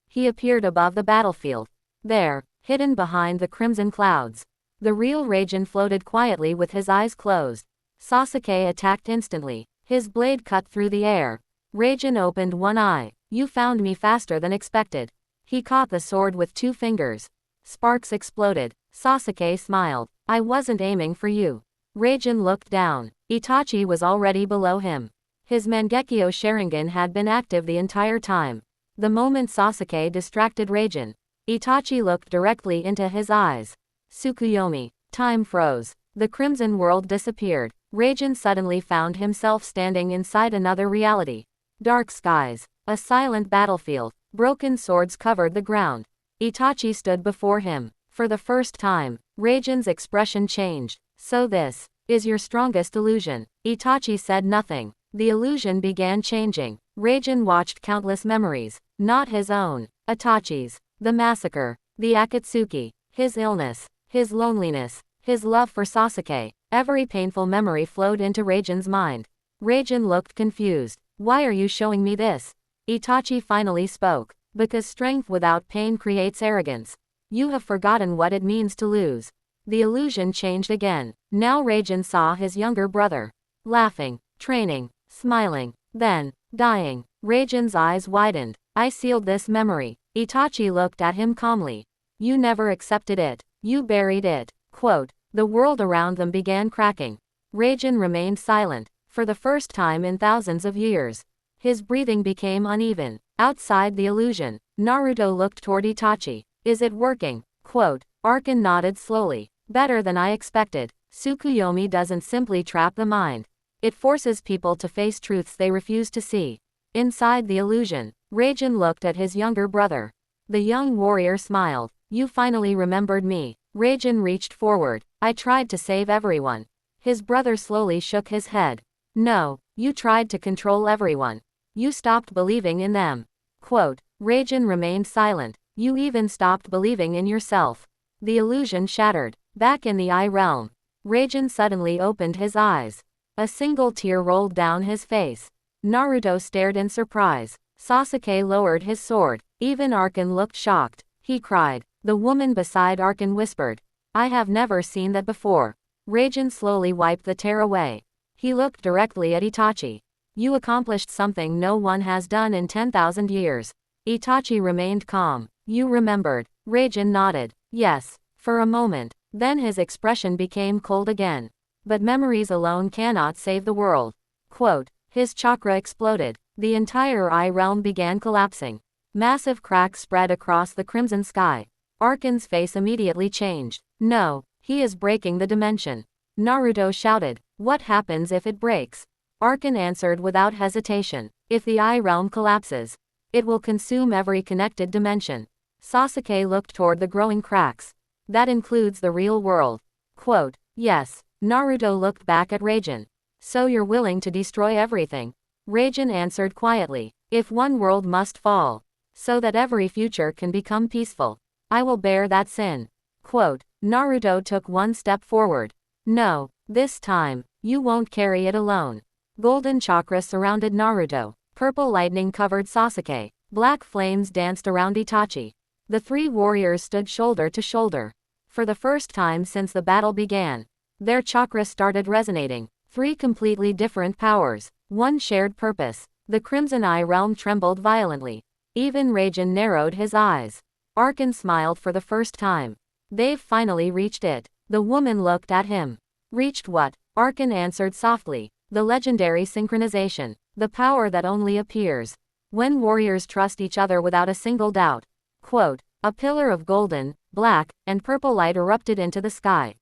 [SPEAKER 1] He appeared above the battlefield. There, hidden behind the crimson clouds. The real Raijin floated quietly with his eyes closed. Sasuke attacked instantly. His blade cut through the air. Raijin opened one eye. You found me faster than expected. He caught the sword with 2 fingers. Sparks exploded. Sasuke smiled. I wasn't aiming for you. Raijin looked down. Itachi was already below him. His Mangekyo Sharingan had been active the entire time. The moment Sasuke distracted Raijin, Itachi looked directly into his eyes. Tsukuyomi. Time froze. The crimson world disappeared. Raijin suddenly found himself standing inside another reality. Dark skies. A silent battlefield. Broken swords covered the ground. Itachi stood before him. For the first time, Raijin's expression changed. So this is your strongest illusion. Itachi said nothing. The illusion began changing. Raijin watched countless memories. Not his own. Itachi's. The massacre. The Akatsuki. His illness. His loneliness. His love for Sasuke. Every painful memory flowed into Raijin's mind. Raijin looked confused. Why are you showing me this? Itachi finally spoke. Because strength without pain creates arrogance. You have forgotten what it means to lose. The illusion changed again. Now Raijin saw his younger brother. Laughing, training, smiling, then, dying. Raijin's eyes widened. I sealed this memory. Itachi looked at him calmly. You never accepted it. You buried it. Quote, the world around them began cracking. Raijin remained silent. For the first time in thousands of years. His breathing became uneven. Outside the illusion, Naruto looked toward Itachi. Is it working? Quote, Arkan nodded slowly. Better than I expected. Tsukuyomi doesn't simply trap the mind. It forces people to face truths they refuse to see. Inside the illusion, Raijin looked at his younger brother. The young warrior smiled. You finally remembered me. Raijin reached forward. I tried to save everyone. His brother slowly shook his head. No, you tried to control everyone. You stopped believing in them. Quote, Raijin remained silent. You even stopped believing in yourself. The illusion shattered. Back in the eye realm, Raijin suddenly opened his eyes. A single tear rolled down his face. Naruto stared in surprise. Sasuke lowered his sword. Even Arkan looked shocked. He cried. The woman beside Arkan whispered. I have never seen that before. Raijin slowly wiped the tear away. He looked directly at Itachi. You accomplished something no one has done in 10,000 years. Itachi remained calm. You remembered. Raijin nodded. Yes. For a moment. Then his expression became cold again. But memories alone cannot save the world. Quote, his chakra exploded. The entire eye realm began collapsing. Massive cracks spread across the crimson sky. Arkan's face immediately changed. No, he is breaking the dimension. Naruto shouted. What happens if it breaks? Arkan answered without hesitation. If the eye realm collapses, it will consume every connected dimension. Sasuke looked toward the growing cracks. That includes the real world. Quote, yes. Naruto looked back at Raijin. So you're willing to destroy everything? Raijin answered quietly. If one world must fall, so that every future can become peaceful, I will bear that sin. Quote, Naruto took one step forward. No, this time, you won't carry it alone. Golden chakra surrounded Naruto. Purple lightning covered Sasuke. Black flames danced around Itachi. The three warriors stood shoulder to shoulder. For the first time since the battle began, their chakra started resonating. Three completely different powers, one shared purpose. The Crimson Eye realm trembled violently. Even Raijin narrowed his eyes. Arkan smiled for the first time. They've finally reached it. The woman looked at him. Reached what? Arkan answered softly. The legendary synchronization. The power that only appears when warriors trust each other without a single doubt. Quote, a pillar of golden, black, and purple light erupted into the sky.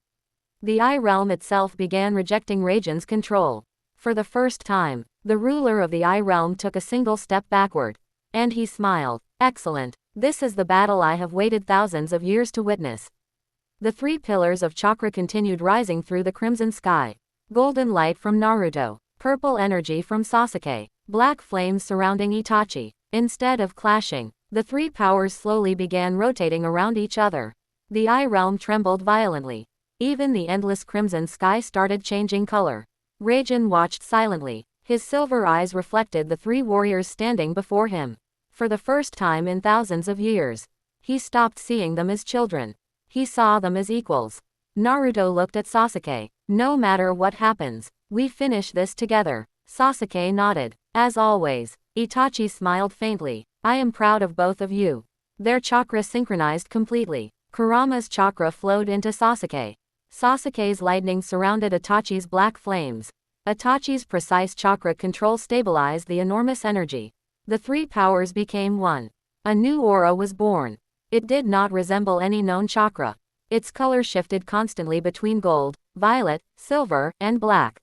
[SPEAKER 1] The eye realm itself began rejecting Raijin's control. For the first time, the ruler of the eye realm took a single step backward. And he smiled. Excellent. This is the battle I have waited thousands of years to witness. The three pillars of chakra continued rising through the crimson sky. Golden light from Naruto. Purple energy from Sasuke. Black flames surrounding Itachi. Instead of clashing, the three powers slowly began rotating around each other. The eye realm trembled violently. Even the endless crimson sky started changing color. Raijin watched silently. His silver eyes reflected the three warriors standing before him. For the first time in thousands of years, he stopped seeing them as children. He saw them as equals. Naruto looked at Sasuke. No matter what happens, we finish this together. Sasuke nodded. As always. Itachi smiled faintly. I am proud of both of you. Their chakra synchronized completely. Kurama's chakra flowed into Sasuke. Sasuke's lightning surrounded Itachi's black flames. Itachi's precise chakra control stabilized the enormous energy. The three powers became one. A new aura was born. It did not resemble any known chakra. Its color shifted constantly between gold, violet, silver, and black.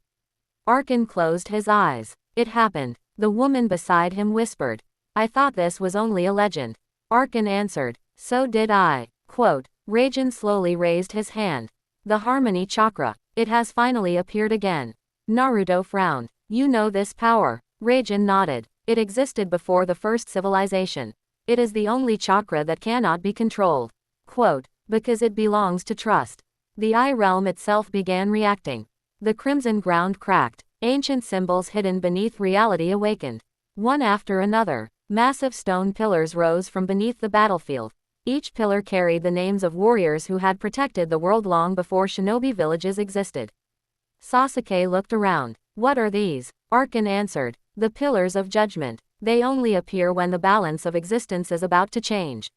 [SPEAKER 1] Arkan closed his eyes. It happened. The woman beside him whispered. I thought this was only a legend. Arkan answered. So did I. Quote, Raijin slowly raised his hand. The harmony chakra. It has finally appeared again. Naruto frowned. You know this power. Raijin nodded. It existed before the first civilization. It is the only chakra that cannot be controlled. Quote, because it belongs to trust. The eye realm itself began reacting. The crimson ground cracked. Ancient symbols hidden beneath reality awakened. One after another, massive stone pillars rose from beneath the battlefield. Each pillar carried the names of warriors who had protected the world long before shinobi villages existed. Sasuke looked around. What are these? Arkan answered. The pillars of judgment. They only appear when the balance of existence is about to change.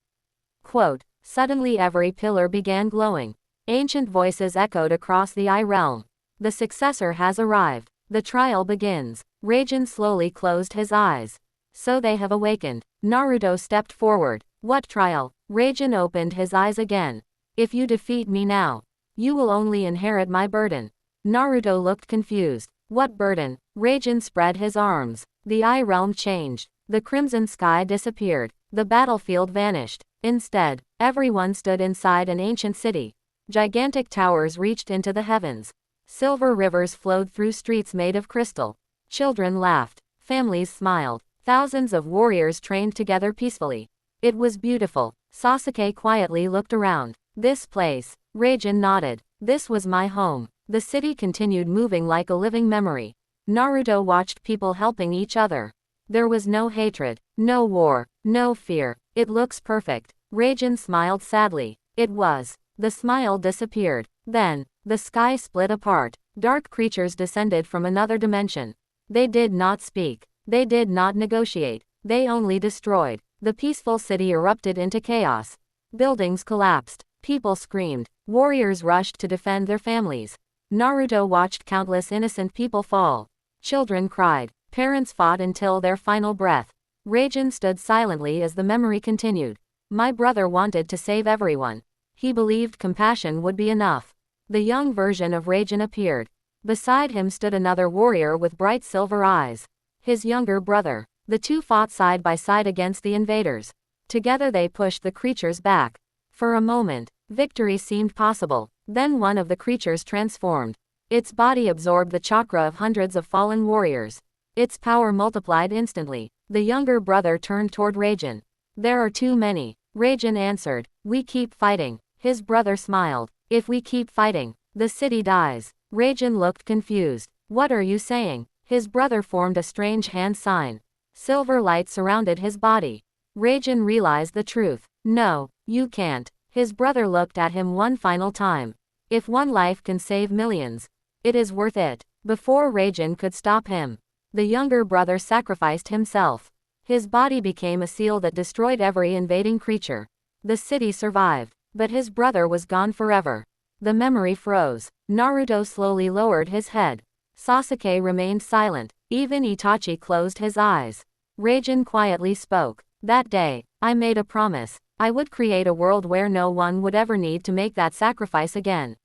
[SPEAKER 1] Quote, suddenly every pillar began glowing. Ancient voices echoed across the eye realm. The successor has arrived. The trial begins. Raijin slowly closed his eyes. So they have awakened. Naruto stepped forward. What trial? Raijin opened his eyes again. If you defeat me now, you will only inherit my burden. Naruto looked confused. What burden? Raijin spread his arms. The Eye Realm changed. The crimson sky disappeared. The battlefield vanished. Instead, everyone stood inside an ancient city. Gigantic towers reached into the heavens. Silver rivers flowed through streets made of crystal. Children laughed. Families smiled. Thousands of warriors trained together peacefully. It was beautiful. Sasuke quietly looked around. This place. Raijin nodded. This was my home. The city continued moving like a living memory. Naruto watched people helping each other. There was no hatred, no war, no fear. It looks perfect. Raijin smiled sadly. It was. The smile disappeared. Then, the sky split apart. Dark creatures descended from another dimension. They did not speak. They did not negotiate. They only destroyed. The peaceful city erupted into chaos. Buildings collapsed. People screamed. Warriors rushed to defend their families. Naruto watched countless innocent people fall. Children cried. Parents fought until their final breath. Raijin stood silently as the memory continued. My brother wanted to save everyone. He believed compassion would be enough. The young version of Raijin appeared. Beside him stood another warrior with bright silver eyes. His younger brother. The two fought side by side against the invaders. Together they pushed the creatures back. For a moment, victory seemed possible. Then one of the creatures transformed. Its body absorbed the chakra of hundreds of fallen warriors. Its power multiplied instantly. The younger brother turned toward Raijin. There are too many. Raijin answered. We keep fighting. His brother smiled. If we keep fighting, the city dies. Raijin looked confused. What are you saying? His brother formed a strange hand sign. Silver light surrounded his body. Raijin realized the truth. No, you can't. His brother looked at him one final time. If one life can save millions, it is worth it. Before Raijin could stop him, the younger brother sacrificed himself. His body became a seal that destroyed every invading creature. The city survived, but his brother was gone forever. The memory froze. Naruto slowly lowered his head. Sasuke remained silent. Even Itachi closed his eyes. Raijin quietly spoke. That day, I made a promise. I would create a world where no one would ever need to make that sacrifice again.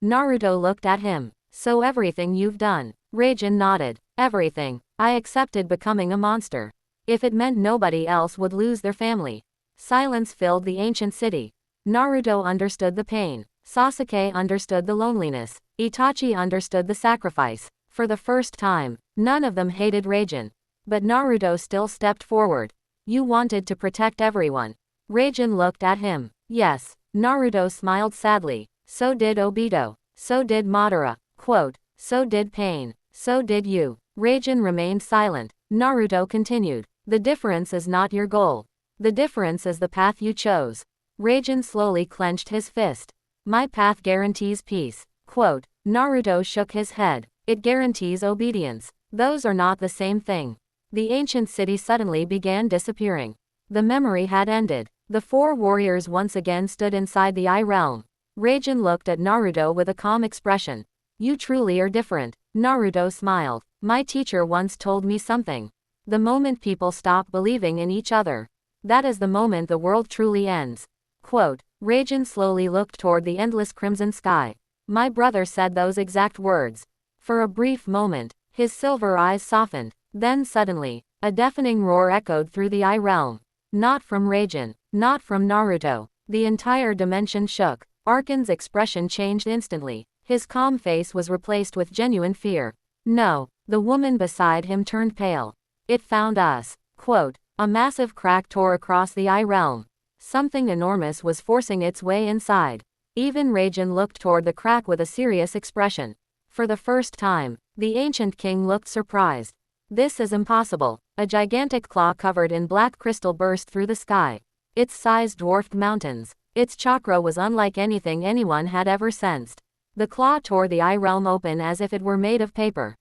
[SPEAKER 1] Naruto looked at him. So everything you've done? Raijin nodded. Everything. I accepted becoming a monster. If it meant nobody else would lose their family. Silence filled the ancient city. Naruto understood the pain. Sasuke understood the loneliness. Itachi understood the sacrifice. For the first time, none of them hated Raijin. But Naruto still stepped forward. You wanted to protect everyone. Raijin looked at him. Yes. Naruto smiled sadly. So did Obito. So did Madara. Quote. So did Pain. So did you. Raijin remained silent. Naruto continued. The difference is not your goal. The difference is the path you chose. Raijin slowly clenched his fist. My path guarantees peace. Quote. Naruto shook his head. It guarantees obedience. Those are not the same thing. The ancient city suddenly began disappearing. The memory had ended. The four warriors once again stood inside the Eye Realm. Raijin looked at Naruto with a calm expression. You truly are different. Naruto smiled. My teacher once told me something. The moment people stop believing in each other, that is the moment the world truly ends. Quote. Raijin slowly looked toward the endless crimson sky. My brother said those exact words. For a brief moment, his silver eyes softened. Then suddenly, a deafening roar echoed through the Eye Realm. Not from Raijin, not from Naruto. The entire dimension shook. Arkan's expression changed instantly. His calm face was replaced with genuine fear. No, the woman beside him turned pale. It found us. Quote. A massive crack tore across the Eye Realm. Something enormous was forcing its way inside. Even Raijin looked toward the crack with a serious expression. For the first time, the ancient king looked surprised. This is impossible. A gigantic claw covered in black crystal burst through the sky. Its size dwarfed mountains. Its chakra was unlike anything anyone had ever sensed. The claw tore the Eye Realm open as if it were made of paper.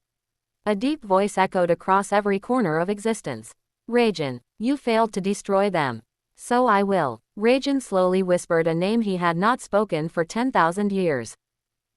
[SPEAKER 1] A deep voice echoed across every corner of existence. Raijin, you failed to destroy them. So I will. Raijin slowly whispered a name he had not spoken for 10,000 years.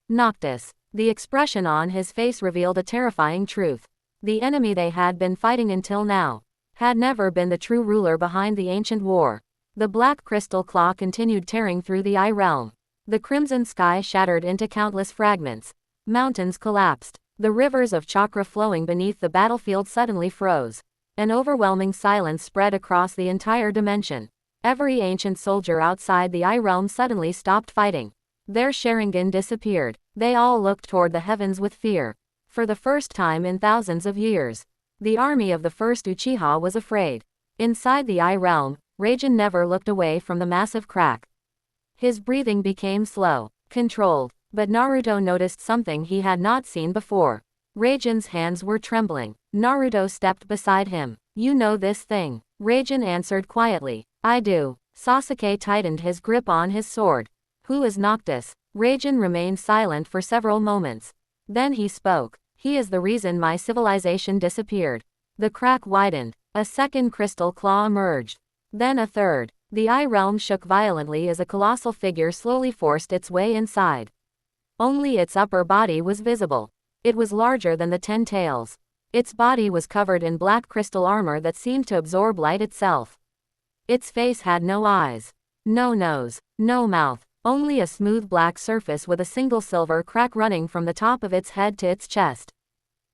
[SPEAKER 1] Noctis. The expression on his face revealed a terrifying truth. The enemy they had been fighting until now had never been the true ruler behind the ancient war. The black crystal claw continued tearing through the Eye Realm. The crimson sky shattered into countless fragments. Mountains collapsed. The rivers of chakra flowing beneath the battlefield suddenly froze. An overwhelming silence spread across the entire dimension. Every ancient soldier outside the Eye Realm suddenly stopped fighting. Their Sharingan disappeared. They all looked toward the heavens with fear. For the first time in thousands of years, the army of the first Uchiha was afraid. Inside the Eye Realm, Raijin never looked away from the massive crack. His breathing became slow, controlled, but Naruto noticed something he had not seen before. Raijin's hands were trembling. Naruto stepped beside him. "You know this thing?" Raijin answered quietly. "I do." Sasuke tightened his grip on his sword. "Who is Noctis?" Raijin remained silent for several moments. Then he spoke. "He is the reason my civilization disappeared." The crack widened. A second crystal claw emerged. Then a third. The Eye Realm shook violently as a colossal figure slowly forced its way inside. Only its upper body was visible. It was larger than the 10 tails. Its body was covered in black crystal armor that seemed to absorb light itself. Its face had no eyes, no nose, no mouth, only a smooth black surface with a single silver crack running from the top of its head to its chest,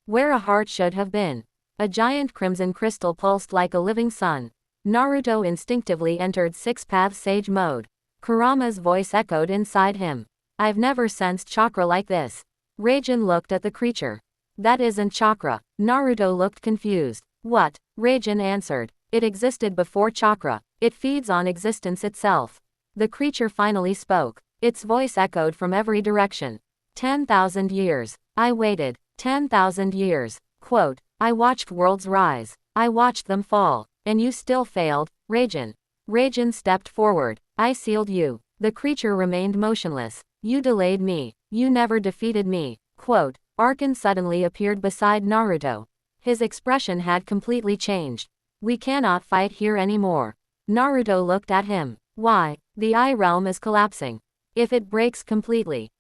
[SPEAKER 1] where a heart should have been. A giant crimson crystal pulsed like a living sun. Naruto instinctively entered Six-Path Sage mode. Kurama's voice echoed inside him. "I've never sensed chakra like this." Raijin looked at the creature. "That isn't chakra." Naruto looked confused. "What?" Raijin answered. "It existed before chakra. It feeds on existence itself." The creature finally spoke. Its voice echoed from every direction. 10,000 years. I waited. 10,000 years. Quote, "I watched worlds rise. I watched them fall. And you still failed, Raijin." Raijin stepped forward. "I sealed you." The creature remained motionless. "You delayed me. You never defeated me." Quote, Arkan suddenly appeared beside Naruto. His expression had completely changed. "We cannot fight here anymore." Naruto looked at him. "Why?" "The Eye Realm is collapsing. If it breaks completely,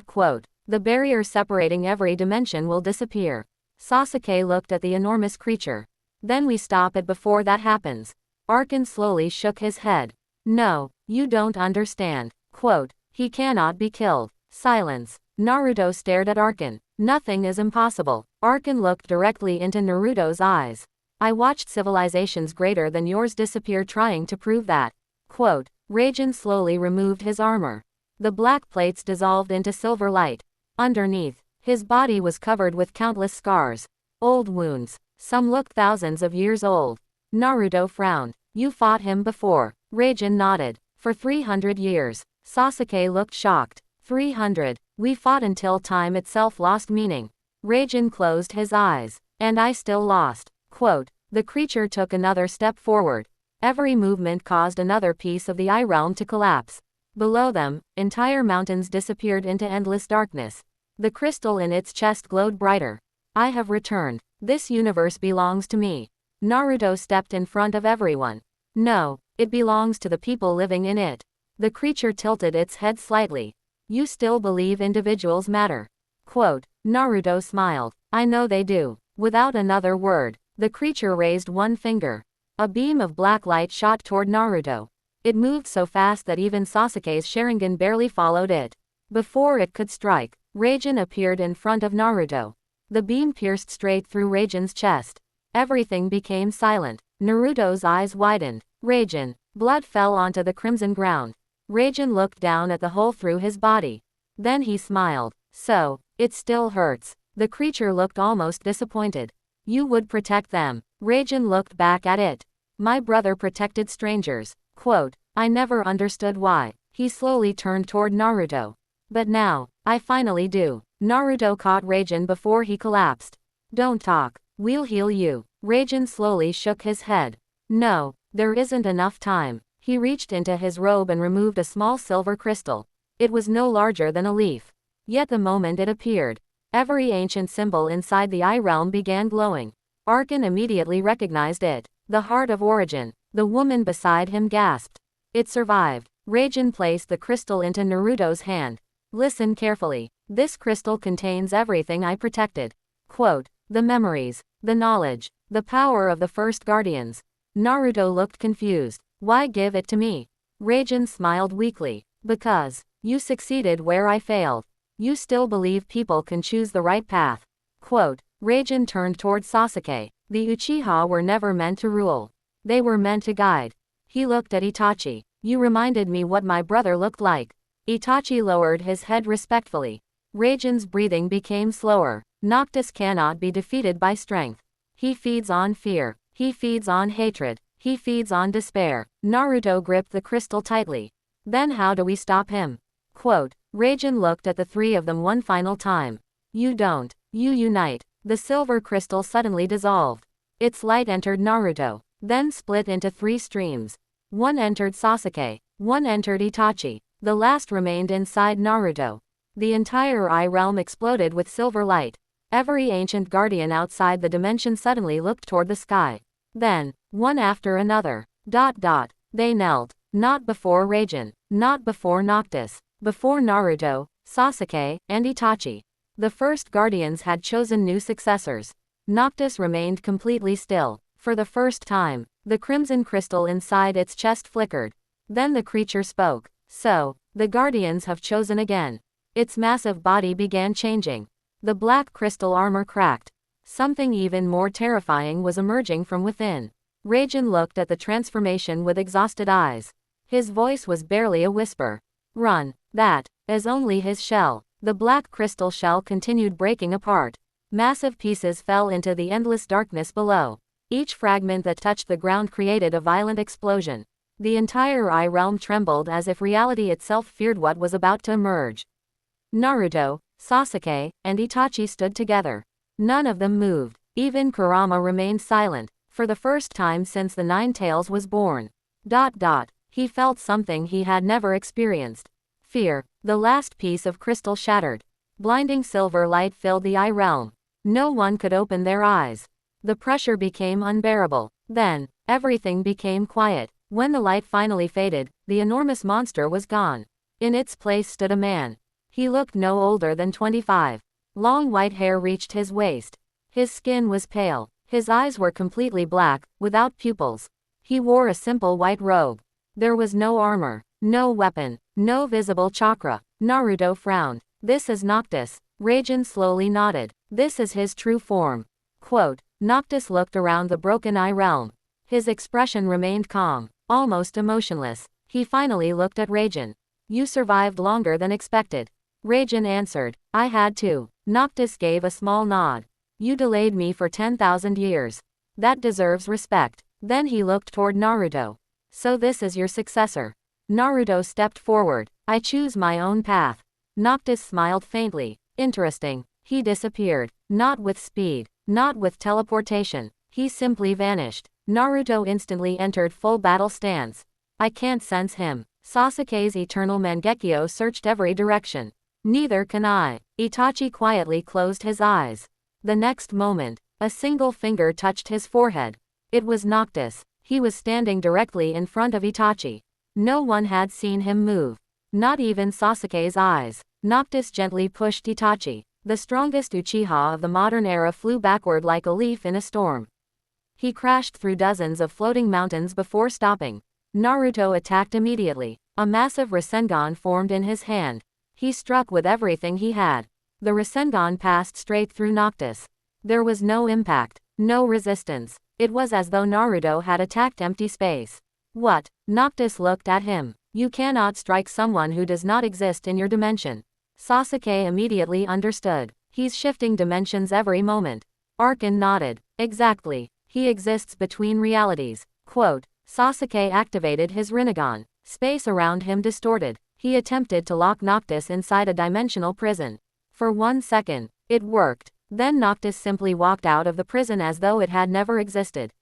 [SPEAKER 1] quote, the barrier separating every dimension will disappear." Sasuke looked at the enormous creature. "Then we stop it before that happens." Arkan slowly shook his head. "No, you don't understand." Quote, "He cannot be killed." Silence. Naruto stared at Arkan. "Nothing is impossible." Arkan looked directly into Naruto's eyes. "I watched civilizations greater than yours disappear trying to prove that." Quote, Raijin slowly removed his armor. The black plates dissolved into silver light. Underneath, his body was covered with countless scars. Old wounds. Some looked thousands of years old. Naruto frowned. "You fought him before." Raijin nodded. "For 300 years. Sasuke looked shocked. 300. We fought until time itself lost meaning. Raijin closed his eyes. "And I still lost." Quote, the creature took another step forward. Every movement caused another piece of the Eye Realm to collapse. Below them, entire mountains disappeared into endless darkness. The crystal in its chest glowed brighter. "I have returned. This universe belongs to me." Naruto stepped in front of everyone. "No, it belongs to the people living in it." The creature tilted its head slightly. "You still believe individuals matter?" Quote, Naruto smiled. "I know they do." Without another word, the creature raised one finger. A beam of black light shot toward Naruto. It moved so fast that even Sasuke's Sharingan barely followed it. Before it could strike, Raijin appeared in front of Naruto. The beam pierced straight through Raijin's chest. Everything became silent. Naruto's eyes widened. "Raijin." Blood fell onto the crimson ground. Raijin looked down at the hole through his body. Then he smiled. "So, it still hurts." The creature looked almost disappointed. "You would protect them." Raijin looked back at it. "My brother protected strangers." Quote, "I never understood why." He slowly turned toward Naruto. "But now, I finally do." Naruto caught Raijin before he collapsed. "Don't talk. We'll heal you." Raijin slowly shook his head. "No, there isn't enough time." He reached into his robe and removed a small silver crystal. It was no larger than a leaf. Yet the moment it appeared, every ancient symbol inside the Eye Realm began glowing. Arkan immediately recognized it. The Heart of Origin. The woman beside him gasped. "It survived." Raijin placed the crystal into Naruto's hand. "Listen carefully. This crystal contains everything I protected." Quote, "The memories, the knowledge, the power of the first guardians." Naruto looked confused. "Why give it to me?" Raijin smiled weakly. "Because you succeeded where I failed. You still believe people can choose the right path." Quote, Raijin turned toward Sasuke. The Uchiha were never meant to rule. They were meant to guide. He looked at Itachi. You reminded me what my brother looked like. Itachi lowered his head respectfully. Raijin's breathing became slower. Noctis cannot be defeated by strength. He feeds on fear. He feeds on hatred. He feeds on despair. Naruto gripped the crystal tightly. Then how do we stop him? Quote, Raijin looked at the three of them one final time. You don't. You unite. The silver crystal suddenly dissolved. Its light entered Naruto, then split into three streams. One entered Sasuke. One entered Itachi. The last remained inside Naruto. The entire eye realm exploded with silver light. Every ancient guardian outside the dimension suddenly looked toward the sky. Then, one after another, they knelt. Not before Raijin, not before Noctis, before Naruto, Sasuke, and Itachi. The first guardians had chosen new successors. Noctis remained completely still. For the first time, the crimson crystal inside its chest flickered. Then the creature spoke. So, the guardians have chosen again. Its massive body began changing. The black crystal armor cracked. Something even more terrifying was emerging from within. Raijin looked at the transformation with exhausted eyes. His voice was barely a whisper. Run. That is only his shell. The black crystal shell continued breaking apart. Massive pieces fell into the endless darkness below. Each fragment that touched the ground created a violent explosion. The entire eye realm trembled as if reality itself feared what was about to emerge. Naruto, Sasuke, and Itachi stood together. None of them moved. Even Kurama remained silent, for the first time since the Nine Tails was born. He felt something he had never experienced. Fear. The last piece of crystal shattered. Blinding silver light filled the eye realm. No one could open their eyes. The pressure became unbearable. Then, everything became quiet. When the light finally faded, the enormous monster was gone. In its place stood a man. He looked no older than 25. Long white hair reached his waist. His skin was pale. His eyes were completely black, without pupils. He wore a simple white robe. There was no armor, no weapon, no visible chakra. Naruto frowned. This is Noctis. Raijin slowly nodded. This is his true form. Quote, Noctis looked around the broken eye realm. His expression remained calm, almost emotionless. He finally looked at Raijin. You survived longer than expected. Raijin answered, I had to. Noctis gave a small nod. You delayed me for 10,000 years. That deserves respect. Then he looked toward Naruto. So this is your successor. Naruto stepped forward. I choose my own path. Noctis smiled faintly. Interesting. He disappeared. Not with speed. Not with teleportation. He simply vanished. Naruto instantly entered full battle stance. I can't sense him. Sasuke's eternal Mangekyo searched every direction. Neither can I. Itachi quietly closed his eyes. The next moment, a single finger touched his forehead. It was Noctis. He was standing directly in front of Itachi. No one had seen him move. Not even Sasuke's eyes. Noctis gently pushed Itachi. The strongest Uchiha of the modern era flew backward like a leaf in a storm. He crashed through dozens of floating mountains before stopping. Naruto attacked immediately. A massive Rasengan formed in his hand. He struck with everything he had. The Rasengan passed straight through Noctis. There was no impact, no resistance. It was as though Naruto had attacked empty space. What? Noctis looked at him. You cannot strike someone who does not exist in your dimension. Sasuke immediately understood. He's shifting dimensions every moment. Arkan nodded. Exactly. He exists between realities. Quote, Sasuke activated his Rinnegan. Space around him distorted. He attempted to lock Noctis inside a dimensional prison. For 1 second, it worked. Then Noctis simply walked out of the prison as though it had never existed.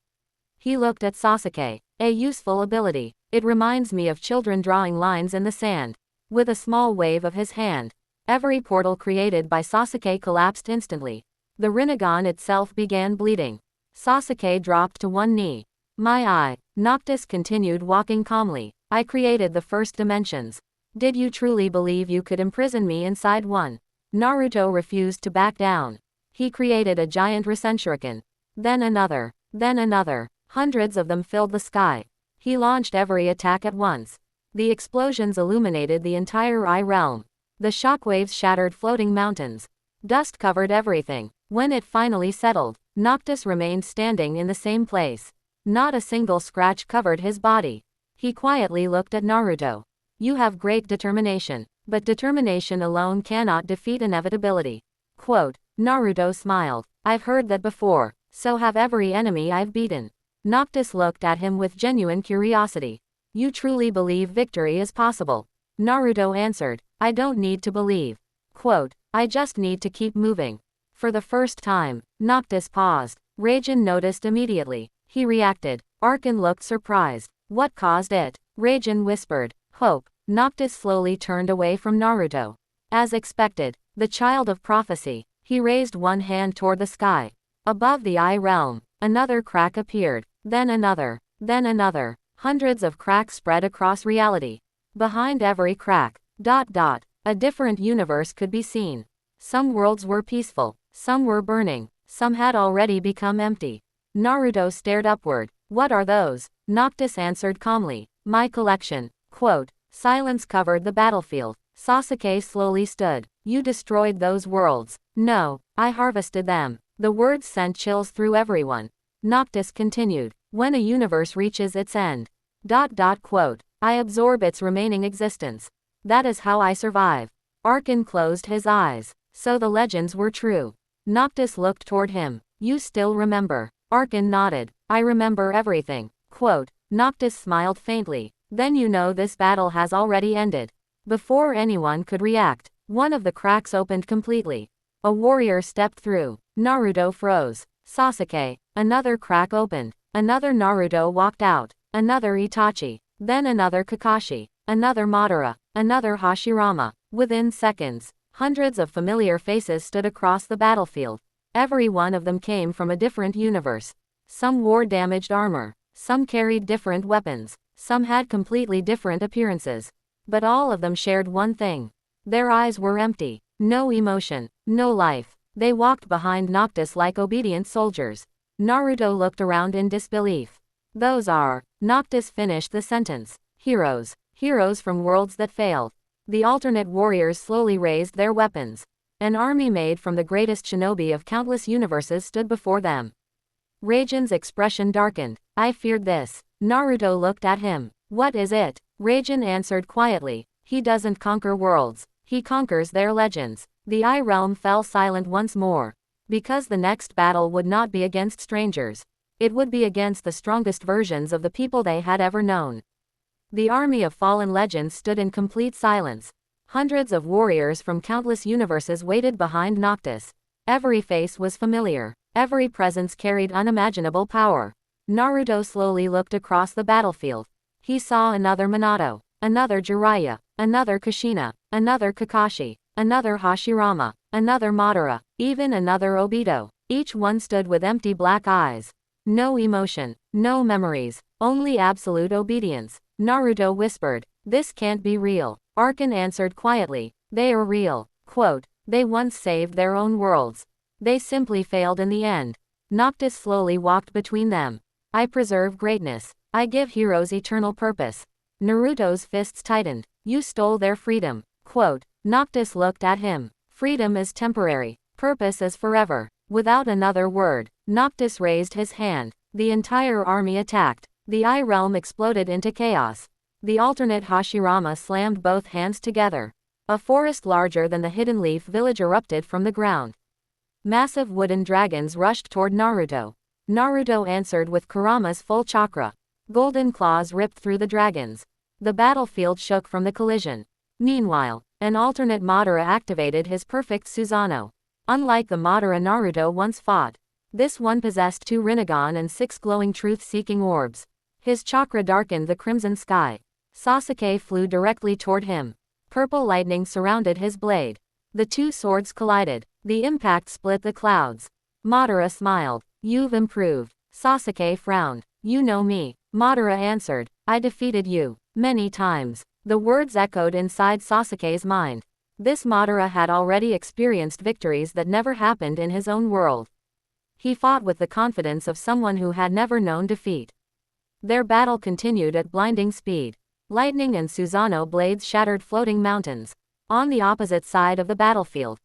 [SPEAKER 1] He looked at Sasuke. A useful ability. It reminds me of children drawing lines in the sand. With a small wave of his hand, every portal created by Sasuke collapsed instantly. The Rinnegan itself began bleeding. Sasuke dropped to one knee. My eye. Noctis continued walking calmly. I created the first dimensions. Did you truly believe you could imprison me inside one? Naruto refused to back down. He created a giant Rasenshuriken. Then another. Then another. Hundreds of them filled the sky. He launched every attack at once. The explosions illuminated the entire eye realm. The shockwaves shattered floating mountains. Dust covered everything. When it finally settled, Noctis remained standing in the same place. Not a single scratch covered his body. He quietly looked at Naruto. You have great determination, but determination alone cannot defeat inevitability. Quote, Naruto smiled. I've heard that before, so have every enemy I've beaten. Noctis looked at him with genuine curiosity. You truly believe victory is possible? Naruto answered, I don't need to believe. Quote, I just need to keep moving. For the first time, Noctis paused. Raijin noticed immediately. He reacted. Arkan looked surprised. What caused it? Raijin whispered. Hope. Noctis slowly turned away from Naruto. As expected, the child of prophecy, he raised one hand toward the sky. Above the eye realm, another crack appeared, then another, then another. Hundreds of cracks spread across reality. Behind every crack, a different universe could be seen. Some worlds were peaceful, some were burning, some had already become empty. Naruto stared upward. What are those? Noctis answered calmly. My collection. Quote, silence covered the battlefield. Sasuke slowly stood. You destroyed those worlds. No, I harvested them. The words sent chills through everyone. Noctis continued. When a universe reaches its end. Quote, I absorb its remaining existence. That is how I survive. Arkan closed his eyes. So the legends were true. Noctis looked toward him. You still remember? Arkan nodded. I remember everything. Quote, Noctis smiled faintly. Then you know this battle has already ended. Before anyone could react, one of the cracks opened completely. A warrior stepped through. Naruto froze. Sasuke. Another crack opened. Another Naruto walked out. Another Itachi. Then another Kakashi. Another Madara. Another Hashirama. Within seconds, hundreds of familiar faces stood across the battlefield. Every one of them came from a different universe. Some wore damaged armor. Some carried different weapons. Some had completely different appearances. But all of them shared one thing. Their eyes were empty. No emotion. No life. They walked behind Noctis like obedient soldiers. Naruto looked around in disbelief. Those are, Noctis finished the sentence. Heroes. Heroes from worlds that failed. The alternate warriors slowly raised their weapons. An army made from the greatest shinobi of countless universes stood before them. Raijin's expression darkened. I feared this. Naruto looked at him. What is it? Raijin answered quietly. He doesn't conquer worlds. He conquers their legends. The Eye Realm fell silent once more. Because the next battle would not be against strangers. It would be against the strongest versions of the people they had ever known. The army of fallen legends stood in complete silence. Hundreds of warriors from countless universes waited behind Noctis. Every face was familiar. Every presence carried unimaginable power. Naruto slowly looked across the battlefield. He saw another Minato, another Jiraiya, another Kushina, another Kakashi, another Hashirama, another Madara, even another Obito. Each one stood with empty black eyes. No emotion, no memories, only absolute obedience. Naruto whispered, this can't be real. Arkan answered quietly, they are real. Quote, they once saved their own worlds. They simply failed in the end. Noctis slowly walked between them. I preserve greatness. I give heroes eternal purpose. Naruto's fists tightened. You stole their freedom. Quote, Noctis looked at him. Freedom is temporary. Purpose is forever. Without another word, Noctis raised his hand. The entire army attacked. The Eye Realm exploded into chaos. The alternate Hashirama slammed both hands together. A forest larger than the Hidden Leaf village erupted from the ground. Massive wooden dragons rushed toward Naruto. Naruto answered with Kurama's full chakra. Golden claws ripped through the dragons. The battlefield shook from the collision. Meanwhile, an alternate Madara activated his perfect Susanoo. Unlike the Madara Naruto once fought, this one possessed 2 Rinnegan and 6 glowing truth-seeking orbs. His chakra darkened the crimson sky. Sasuke flew directly toward him. Purple lightning surrounded his blade. The 2 swords collided. The impact split the clouds. Madara smiled. You've improved. Sasuke frowned. You know me. Madara answered. I defeated you. Many times. The words echoed inside Sasuke's mind. This Madara had already experienced victories that never happened in his own world. He fought with the confidence of someone who had never known defeat. Their battle continued at blinding speed. Lightning and Susanoo blades shattered floating mountains. On the opposite side of the battlefield.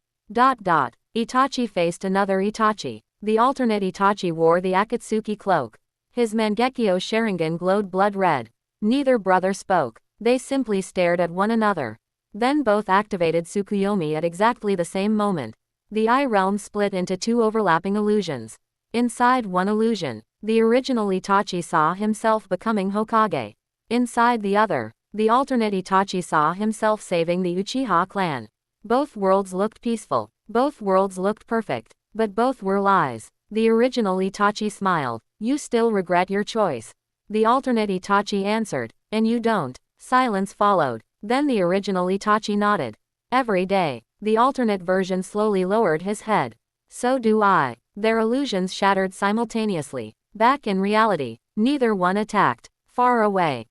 [SPEAKER 1] Itachi faced another Itachi. The alternate Itachi wore the Akatsuki cloak. His Mangekyo Sharingan glowed blood red. Neither brother spoke. They simply stared at one another. Then both activated Tsukuyomi at exactly the same moment. The Eye Realm split into two overlapping illusions. Inside one illusion, the original Itachi saw himself becoming Hokage. Inside the other, the alternate Itachi saw himself saving the Uchiha clan. Both worlds looked peaceful. Both worlds looked perfect. But both were lies. The original Itachi smiled. You still regret your choice. The alternate Itachi answered. And you don't. Silence followed. Then the original Itachi nodded. Every day, the alternate version slowly lowered his head. So do I. Their illusions shattered simultaneously. Back in reality, neither one attacked. Far away.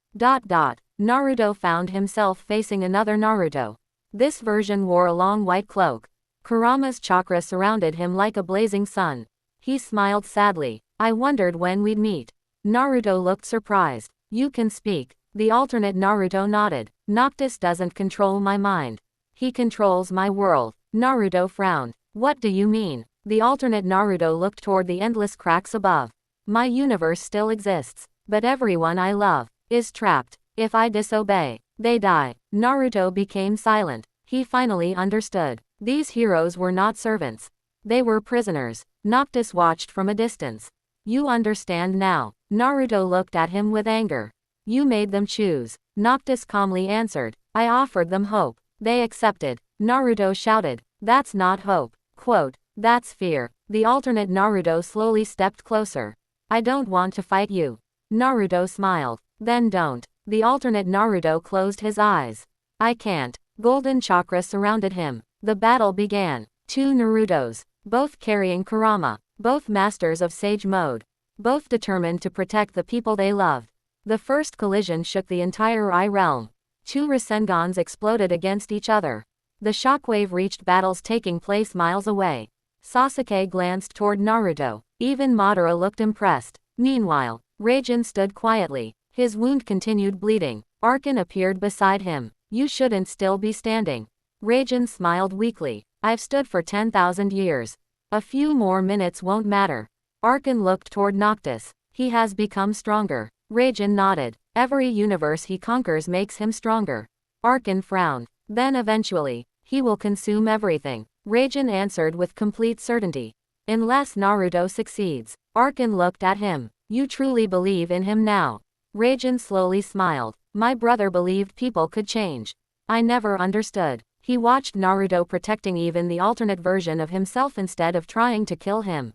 [SPEAKER 1] Naruto found himself facing another Naruto. This version wore a long white cloak. Kurama's chakra surrounded him like a blazing sun. He smiled sadly. I wondered when we'd meet. Naruto looked surprised. You can speak. The alternate Naruto nodded. Noctis doesn't control my mind. He controls my world. Naruto frowned. What do you mean? The alternate Naruto looked toward the endless cracks above. My universe still exists, but everyone I love is trapped. If I disobey, they die. Naruto became silent. He finally understood. These heroes were not servants. They were prisoners. Noctis watched from a distance. You understand now. Naruto looked at him with anger. You made them choose. Noctis calmly answered. I offered them hope. They accepted. Naruto shouted. That's not hope. Quote. That's fear. The alternate Naruto slowly stepped closer. I don't want to fight you. Naruto smiled. Then don't. The alternate Naruto closed his eyes. I can't. Golden chakra surrounded him. The battle began. Two Narutos. Both carrying Kurama. Both masters of Sage Mode. Both determined to protect the people they loved. The first collision shook the entire Eye Realm. Two Rasengans exploded against each other. The shockwave reached battles taking place miles away. Sasuke glanced toward Naruto. Even Madara looked impressed. Meanwhile, Raijin stood quietly. His wound continued bleeding. Arkin appeared beside him. You shouldn't still be standing. Raijin smiled weakly. I've stood for 10,000 years. A few more minutes won't matter. Arkin looked toward Noctis. He has become stronger. Raijin nodded. Every universe he conquers makes him stronger. Arkin frowned. Then eventually, he will consume everything. Raijin answered with complete certainty. Unless Naruto succeeds. Arkin looked at him. You truly believe in him now? Raijin slowly smiled. My brother believed people could change. I never understood. He watched Naruto protecting even the alternate version of himself instead of trying to kill him.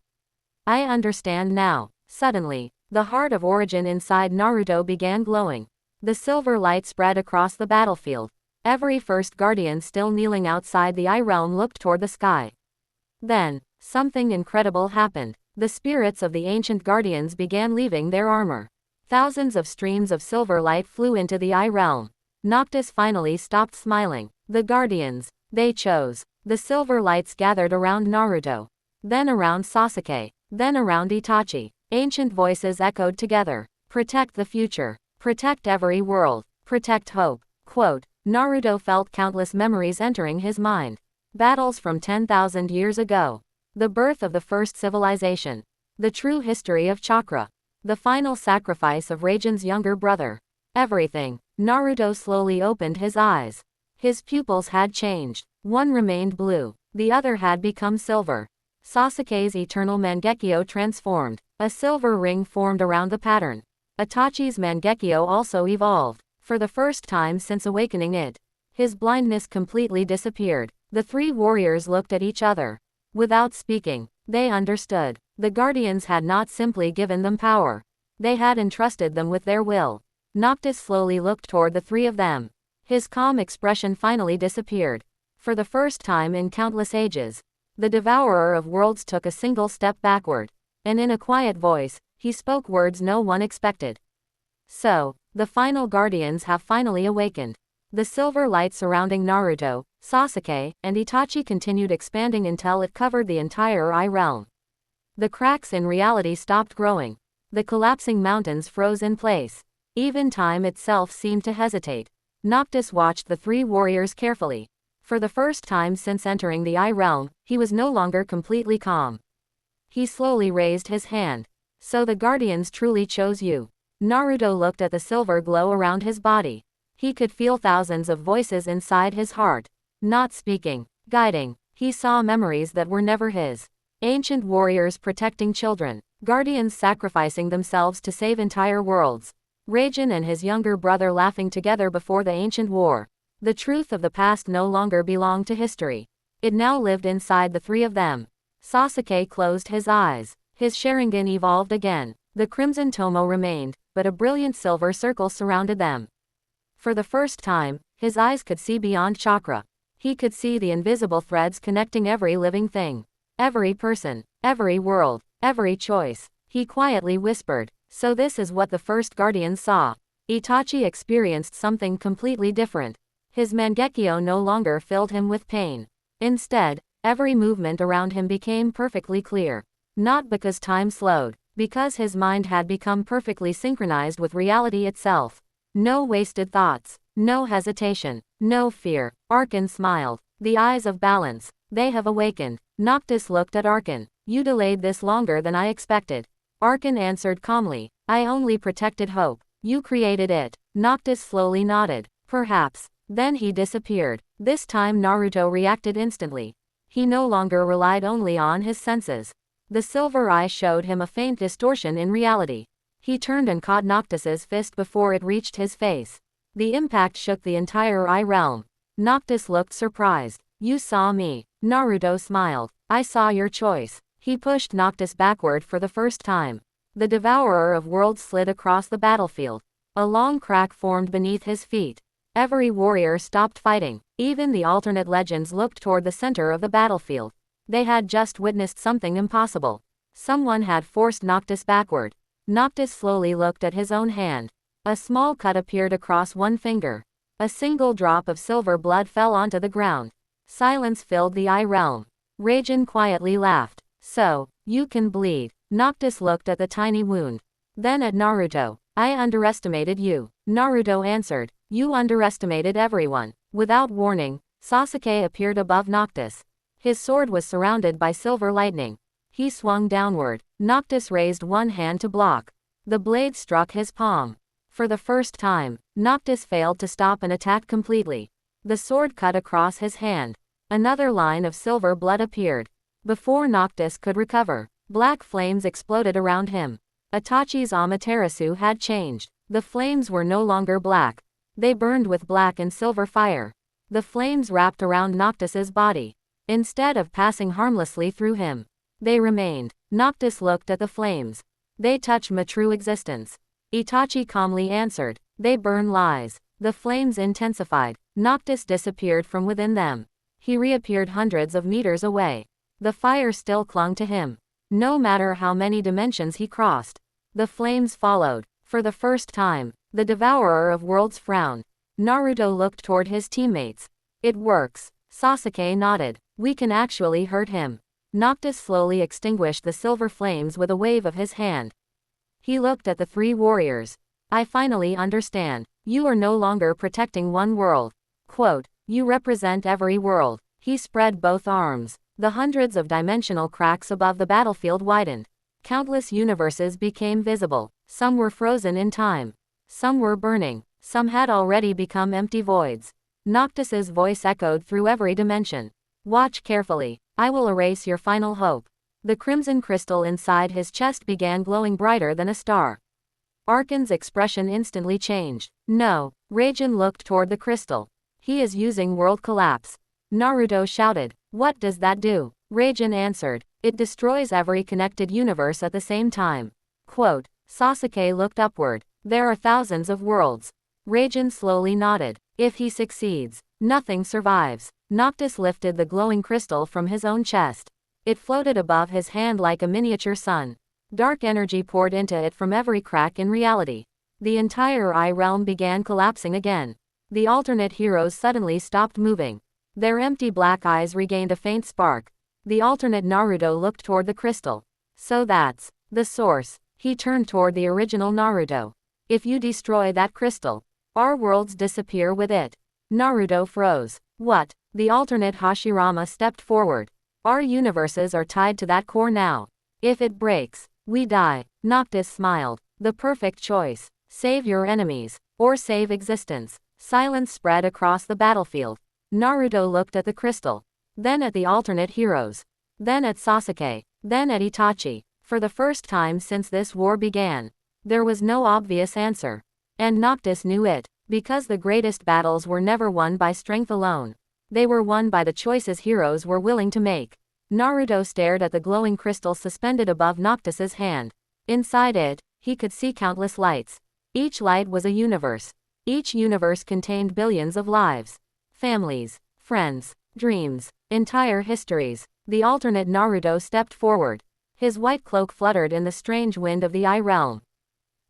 [SPEAKER 1] I understand now. Suddenly, the heart of origin inside Naruto began glowing. The silver light spread across the battlefield. Every first guardian still kneeling outside the Eye Realm looked toward the sky. Then, something incredible happened. The spirits of the ancient guardians began leaving their armor. Thousands of streams of silver light flew into the Eye Realm. Noctis finally stopped smiling. The guardians, they chose. The silver lights gathered around Naruto. Then around Sasuke. Then around Itachi. Ancient voices echoed together. Protect the future. Protect every world. Protect hope. Quote. Naruto felt countless memories entering his mind. Battles from 10,000 years ago. The birth of the first civilization. The true history of chakra. The final sacrifice of Raijin's younger brother. Everything. Naruto slowly opened his eyes. His pupils had changed. One remained blue. The other had become silver. Sasuke's eternal Mangekyo transformed. A silver ring formed around the pattern. Itachi's Mangekyo also evolved. For the first time since awakening it, his blindness completely disappeared. The three warriors looked at each other. Without speaking, they understood. The guardians had not simply given them power. They had entrusted them with their will. Noctis slowly looked toward the three of them. His calm expression finally disappeared. For the first time in countless ages, the devourer of worlds took a single step backward. And in a quiet voice, he spoke words no one expected. So, the final guardians have finally awakened. The silver light surrounding Naruto, Sasuke, and Itachi continued expanding until it covered the entire Eye Realm. The cracks in reality stopped growing. The collapsing mountains froze in place. Even time itself seemed to hesitate. Noctis watched the three warriors carefully. For the first time since entering the Eye Realm, he was no longer completely calm. He slowly raised his hand. So the Guardians truly chose you. Naruto looked at the silver glow around his body. He could feel thousands of voices inside his heart. Not speaking, guiding. He saw memories that were never his. Ancient warriors protecting children. Guardians sacrificing themselves to save entire worlds. Raijin and his younger brother laughing together before the ancient war. The truth of the past no longer belonged to history. It now lived inside the three of them. Sasuke closed his eyes. His Sharingan evolved again. The Crimson Tomo remained, but a brilliant silver circle surrounded them. For the first time, his eyes could see beyond chakra. He could see the invisible threads connecting every living thing. Every person, every world, every choice. He quietly whispered, "So this is what the first Guardian saw." Itachi experienced something completely different. His Mangekyo no longer filled him with pain. Instead, every movement around him became perfectly clear. Not because time slowed, because his mind had become perfectly synchronized with reality itself. No wasted thoughts, no hesitation, no fear. Arkan smiled. The eyes of balance. They have awakened. Noctis looked at Arkan. You delayed this longer than I expected. Arkan answered calmly. I only protected hope. You created it. Noctis slowly nodded. Perhaps. Then he disappeared. This time Naruto reacted instantly. He no longer relied only on his senses. The silver eye showed him a faint distortion in reality. He turned and caught Noctis's fist before it reached his face. The impact shook the entire Eye Realm. Noctis looked surprised. You saw me. Naruto smiled. I saw your choice. He pushed Noctis backward for the first time. The Devourer of Worlds slid across the battlefield. A long crack formed beneath his feet. Every warrior stopped fighting. Even the alternate legends looked toward the center of the battlefield. They had just witnessed something impossible. Someone had forced Noctis backward. Noctis slowly looked at his own hand. A small cut appeared across one finger. A single drop of silver blood fell onto the ground. Silence filled the Eye Realm. Raijin quietly laughed. So, you can bleed. Noctis looked at the tiny wound. Then at Naruto. I underestimated you. Naruto answered. You underestimated everyone. Without warning, Sasuke appeared above Noctis. His sword was surrounded by silver lightning. He swung downward. Noctis raised one hand to block. The blade struck his palm. For the first time, Noctis failed to stop an attack completely. The sword cut across his hand. Another line of silver blood appeared. Before Noctis could recover, black flames exploded around him. Itachi's Amaterasu had changed. The flames were no longer black. They burned with black and silver fire. The flames wrapped around Noctis's body. Instead of passing harmlessly through him, they remained. Noctis looked at the flames. They touch my true existence. Itachi calmly answered. They burn lies. The flames intensified. Noctis disappeared from within them. He reappeared hundreds of meters away. The fire still clung to him. No matter how many dimensions he crossed. The flames followed. For the first time, the Devourer of Worlds frowned. Naruto looked toward his teammates. It works. Sasuke nodded. We can actually hurt him. Noctis slowly extinguished the silver flames with a wave of his hand. He looked at the three warriors. I finally understand. You are no longer protecting one world. Quote, you represent every world. He spread both arms. The hundreds of dimensional cracks above the battlefield widened. Countless universes became visible. Some were frozen in time. Some were burning. Some had already become empty voids. Noctis's voice echoed through every dimension. Watch carefully. I will erase your final hope. The crimson crystal inside his chest began glowing brighter than a star. Arkan's expression instantly changed. No. Raijin looked toward the crystal. He is using world collapse. Naruto shouted. What does that do? Raijin answered. It destroys every connected universe at the same time. Quote, Sasuke looked upward. There are thousands of worlds. Raijin slowly nodded. If he succeeds, nothing survives. Noctis lifted the glowing crystal from his own chest. It floated above his hand like a miniature sun. Dark energy poured into it from every crack in reality. The entire Eye Realm began collapsing again. The alternate heroes suddenly stopped moving. Their empty black eyes regained a faint spark. The alternate Naruto looked toward the crystal. So that's the source. He turned toward the original Naruto. If you destroy that crystal, our worlds disappear with it. Naruto froze. What? The alternate Hashirama stepped forward. Our universes are tied to that core now. If it breaks, we die. Noctis smiled. The perfect choice. Save your enemies. Or save existence. Silence spread across the battlefield. Naruto looked at the crystal. Then at the alternate heroes. Then at Sasuke. Then at Itachi. For the first time since this war began, there was no obvious answer. And Noctis knew it, because the greatest battles were never won by strength alone. They were won by the choices heroes were willing to make. Naruto stared at the glowing crystal suspended above Noctis's hand. Inside it, he could see countless lights. Each light was a universe. Each universe contained billions of lives. Families, friends, dreams, entire histories. The alternate Naruto stepped forward. His white cloak fluttered in the strange wind of the Eye Realm.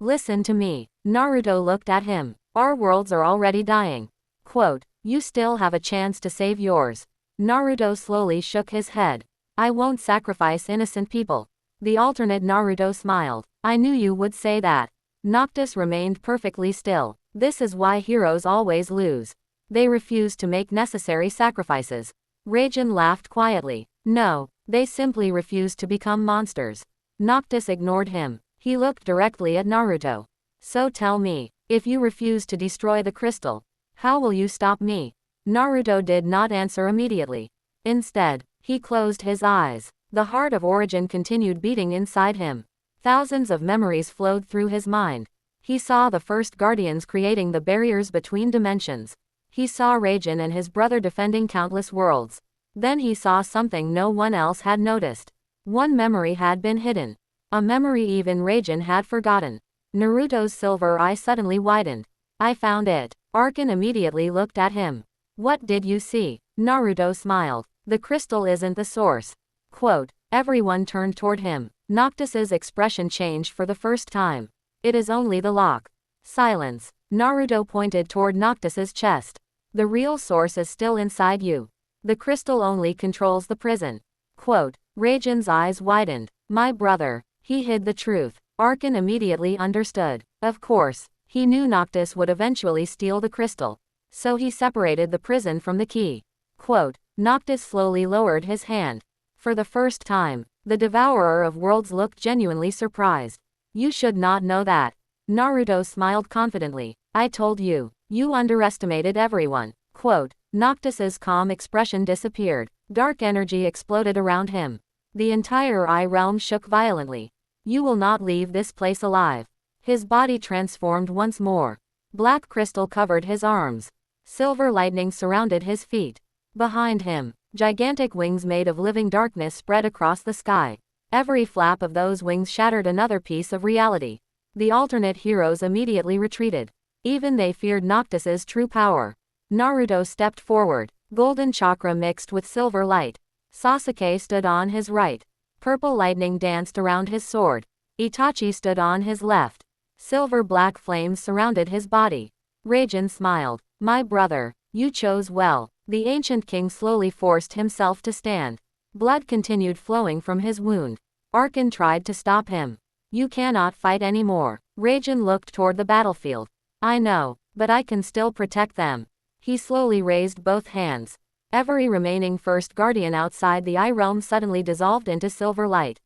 [SPEAKER 1] Listen to me. Naruto looked at him. Our worlds are already dying. Quote, you still have a chance to save yours. Naruto slowly shook his head. I won't sacrifice innocent people. The alternate Naruto smiled. I knew you would say that. Noctis remained perfectly still. This is why heroes always lose. They refuse to make necessary sacrifices. Raijin laughed quietly. No, they simply refuse to become monsters. Noctis ignored him. He looked directly at Naruto. So tell me, if you refuse to destroy the crystal, how will you stop me? Naruto did not answer immediately. Instead, he closed his eyes. The heart of origin continued beating inside him. Thousands of memories flowed through his mind. He saw the first guardians creating the barriers between dimensions. He saw Raijin and his brother defending countless worlds. Then he saw something no one else had noticed. One memory had been hidden. A memory even Raijin had forgotten. Naruto's silver eye suddenly widened. I found it. Arkin immediately looked at him. What did you see? Naruto smiled. The crystal isn't the source. Quote, everyone turned toward him. Noctis's expression changed for the first time. It is only the lock. Silence. Naruto pointed toward Noctis's chest. The real source is still inside you. The crystal only controls the prison. Quote, Raijin's eyes widened. My brother. He hid the truth. Arkin immediately understood. Of course, he knew Noctis would eventually steal the crystal. So he separated the prison from the key. Quote, Noctis slowly lowered his hand. For the first time, the devourer of worlds looked genuinely surprised. You should not know that. Naruto smiled confidently. I told you. You underestimated everyone. Quote, Noctis's calm expression disappeared. Dark energy exploded around him. The entire Eye Realm shook violently. You will not leave this place alive. His body transformed once more. Black crystal covered his arms. Silver lightning surrounded his feet. Behind him, gigantic wings made of living darkness spread across the sky. Every flap of those wings shattered another piece of reality. The alternate heroes immediately retreated. Even they feared Noctis's true power. Naruto stepped forward. Golden chakra mixed with silver light. Sasuke stood on his right. Purple lightning danced around his sword. Itachi stood on his left. Silver-black flames surrounded his body. Raijin smiled. My brother, you chose well. The ancient king slowly forced himself to stand. Blood continued flowing from his wound. Arkin tried to stop him. You cannot fight anymore. Raijin looked toward the battlefield. I know, but I can still protect them. He slowly raised both hands. Every remaining first guardian outside the Eye Realm suddenly dissolved into silver light.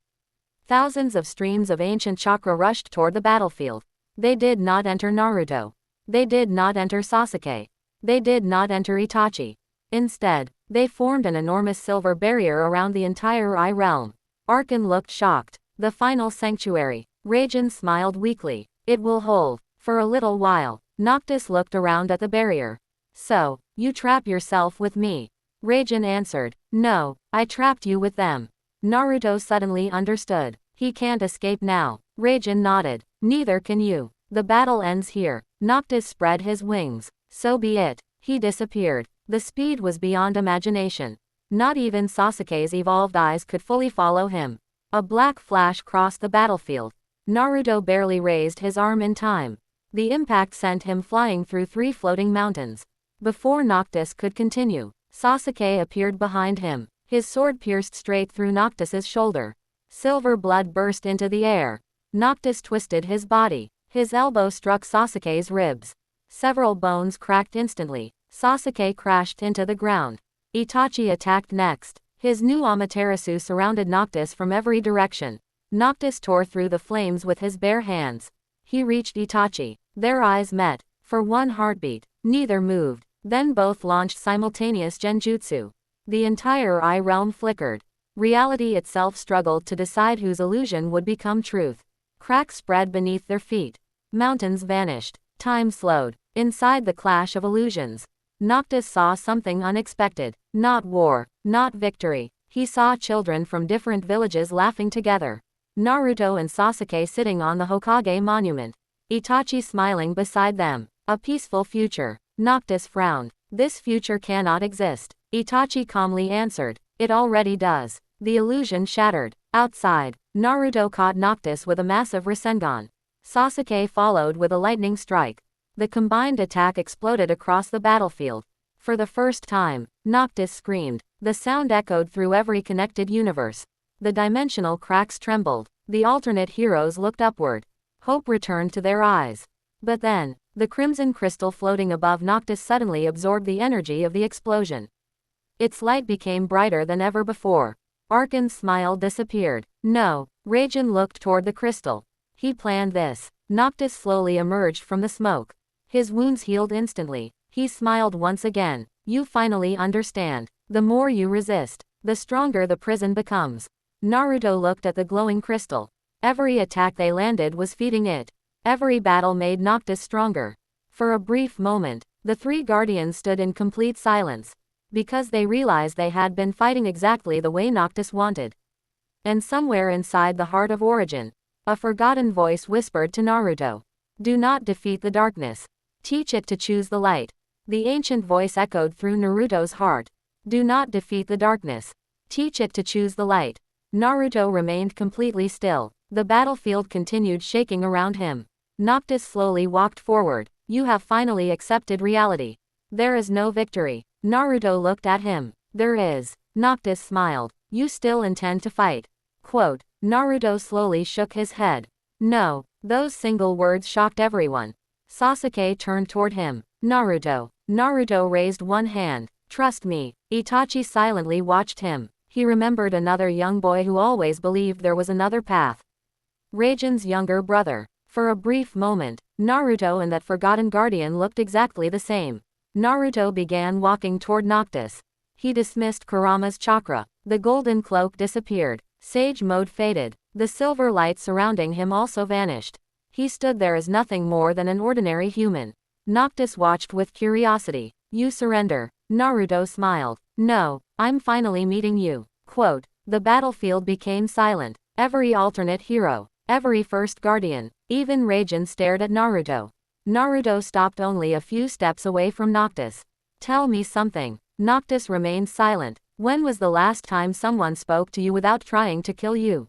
[SPEAKER 1] Thousands of streams of ancient chakra rushed toward the battlefield. They did not enter Naruto. They did not enter Sasuke. They did not enter Itachi. Instead, they formed an enormous silver barrier around the entire Eye Realm. Arkin looked shocked. The final sanctuary. Raijin smiled weakly. It will hold. For a little while. Noctis looked around at the barrier. So, you trap yourself with me. Raijin answered. No, I trapped you with them. Naruto suddenly understood. He can't escape now. Raijin nodded. Neither can you. The battle ends here. Noctis spread his wings. So be it. He disappeared. The speed was beyond imagination. Not even Sasuke's evolved eyes could fully follow him. A black flash crossed the battlefield. Naruto barely raised his arm in time. The impact sent him flying through 3 floating mountains. Before Noctis could continue, Sasuke appeared behind him. His sword pierced straight through Noctis's shoulder. Silver blood burst into the air. Noctis twisted his body. His elbow struck Sasuke's ribs. Several bones cracked instantly. Sasuke crashed into the ground. Itachi attacked next. His new Amaterasu surrounded Noctis from every direction. Noctis tore through the flames with his bare hands. He reached Itachi. Their eyes met. For one heartbeat, neither moved. Then both launched simultaneous genjutsu. The entire Eye realm flickered. Reality itself struggled to decide whose illusion would become truth. Cracks spread beneath their feet. Mountains vanished. Time slowed. Inside the clash of illusions, Noctis saw something unexpected. Not war, not victory. He saw children from different villages laughing together. Naruto and Sasuke sitting on the Hokage monument. Itachi smiling beside them. A peaceful future. Noctis frowned. This future cannot exist. Itachi calmly answered. It already does. The illusion shattered. Outside, Naruto caught Noctis with a massive Rasengan. Sasuke followed with a lightning strike. The combined attack exploded across the battlefield. For the first time, Noctis screamed. The sound echoed through every connected universe. The dimensional cracks trembled. The alternate heroes looked upward. Hope returned to their eyes. But then, the crimson crystal floating above Noctis suddenly absorbed the energy of the explosion. Its light became brighter than ever before. Arkan's smile disappeared. No, Raijin looked toward the crystal. He planned this. Noctis slowly emerged from the smoke. His wounds healed instantly. He smiled once again. You finally understand. The more you resist, the stronger the prison becomes. Naruto looked at the glowing crystal. Every attack they landed was feeding it. Every battle made Noctis stronger. For a brief moment, the three guardians stood in complete silence. Because they realized they had been fighting exactly the way Noctis wanted. And somewhere inside the heart of Origin, a forgotten voice whispered to Naruto. Do not defeat the darkness. Teach it to choose the light. The ancient voice echoed through Naruto's heart. Do not defeat the darkness. Teach it to choose the light. Naruto remained completely still. The battlefield continued shaking around him. Noctis slowly walked forward. You have finally accepted reality. There is no victory. Naruto looked at him. There is. Noctis smiled. You still intend to fight. Quote. Naruto slowly shook his head. No. Those single words shocked everyone. Sasuke turned toward him. Naruto. Naruto raised one hand. Trust me. Itachi silently watched him. He remembered another young boy who always believed there was another path. Raijin's younger brother. For a brief moment, Naruto and that forgotten guardian looked exactly the same. Naruto began walking toward Noctis. He dismissed Kurama's chakra. The golden cloak disappeared. Sage mode faded. The silver light surrounding him also vanished. He stood there as nothing more than an ordinary human. Noctis watched with curiosity. You surrender. Naruto smiled. No, I'm finally meeting you. Quote. The battlefield became silent. Every alternate hero, every first guardian, even Raijin stared at Naruto. Naruto stopped only a few steps away from Noctis. Tell me something. Noctis remained silent. When was the last time someone spoke to you without trying to kill you?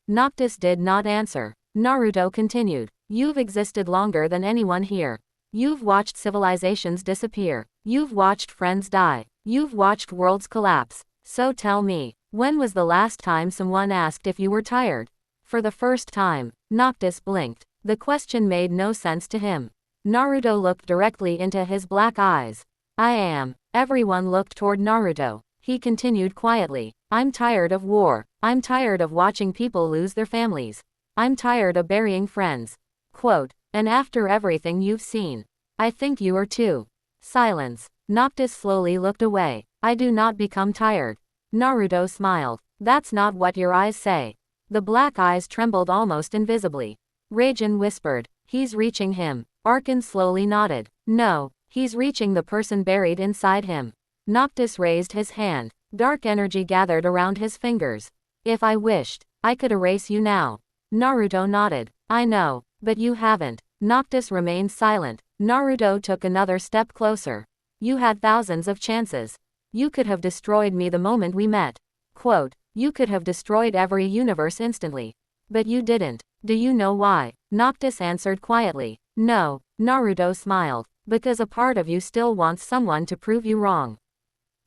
[SPEAKER 1] Noctis did not answer. Naruto continued. You've existed longer than anyone here. You've watched civilizations disappear. You've watched friends die. You've watched worlds collapse. So tell me, when was the last time someone asked if you were tired? For the first time, Noctis blinked. The question made no sense to him. Naruto looked directly into his black eyes. I am. Everyone looked toward Naruto. He continued quietly. I'm tired of war. I'm tired of watching people lose their families. I'm tired of burying friends. Quote. And after everything you've seen, I think you are too. Silence. Noctis slowly looked away. I do not become tired. Naruto smiled. That's not what your eyes say. The black eyes trembled almost invisibly. Raijin whispered. He's reaching him. Arkan slowly nodded. No, he's reaching the person buried inside him. Noctis raised his hand. Dark energy gathered around his fingers. If I wished, I could erase you now. Naruto nodded. I know, but you haven't. Noctis remained silent. Naruto took another step closer. You had thousands of chances. You could have destroyed me the moment we met. Quote. You could have destroyed every universe instantly. But you didn't. Do you know why? Noctis answered quietly. No. Naruto smiled. Because a part of you still wants someone to prove you wrong.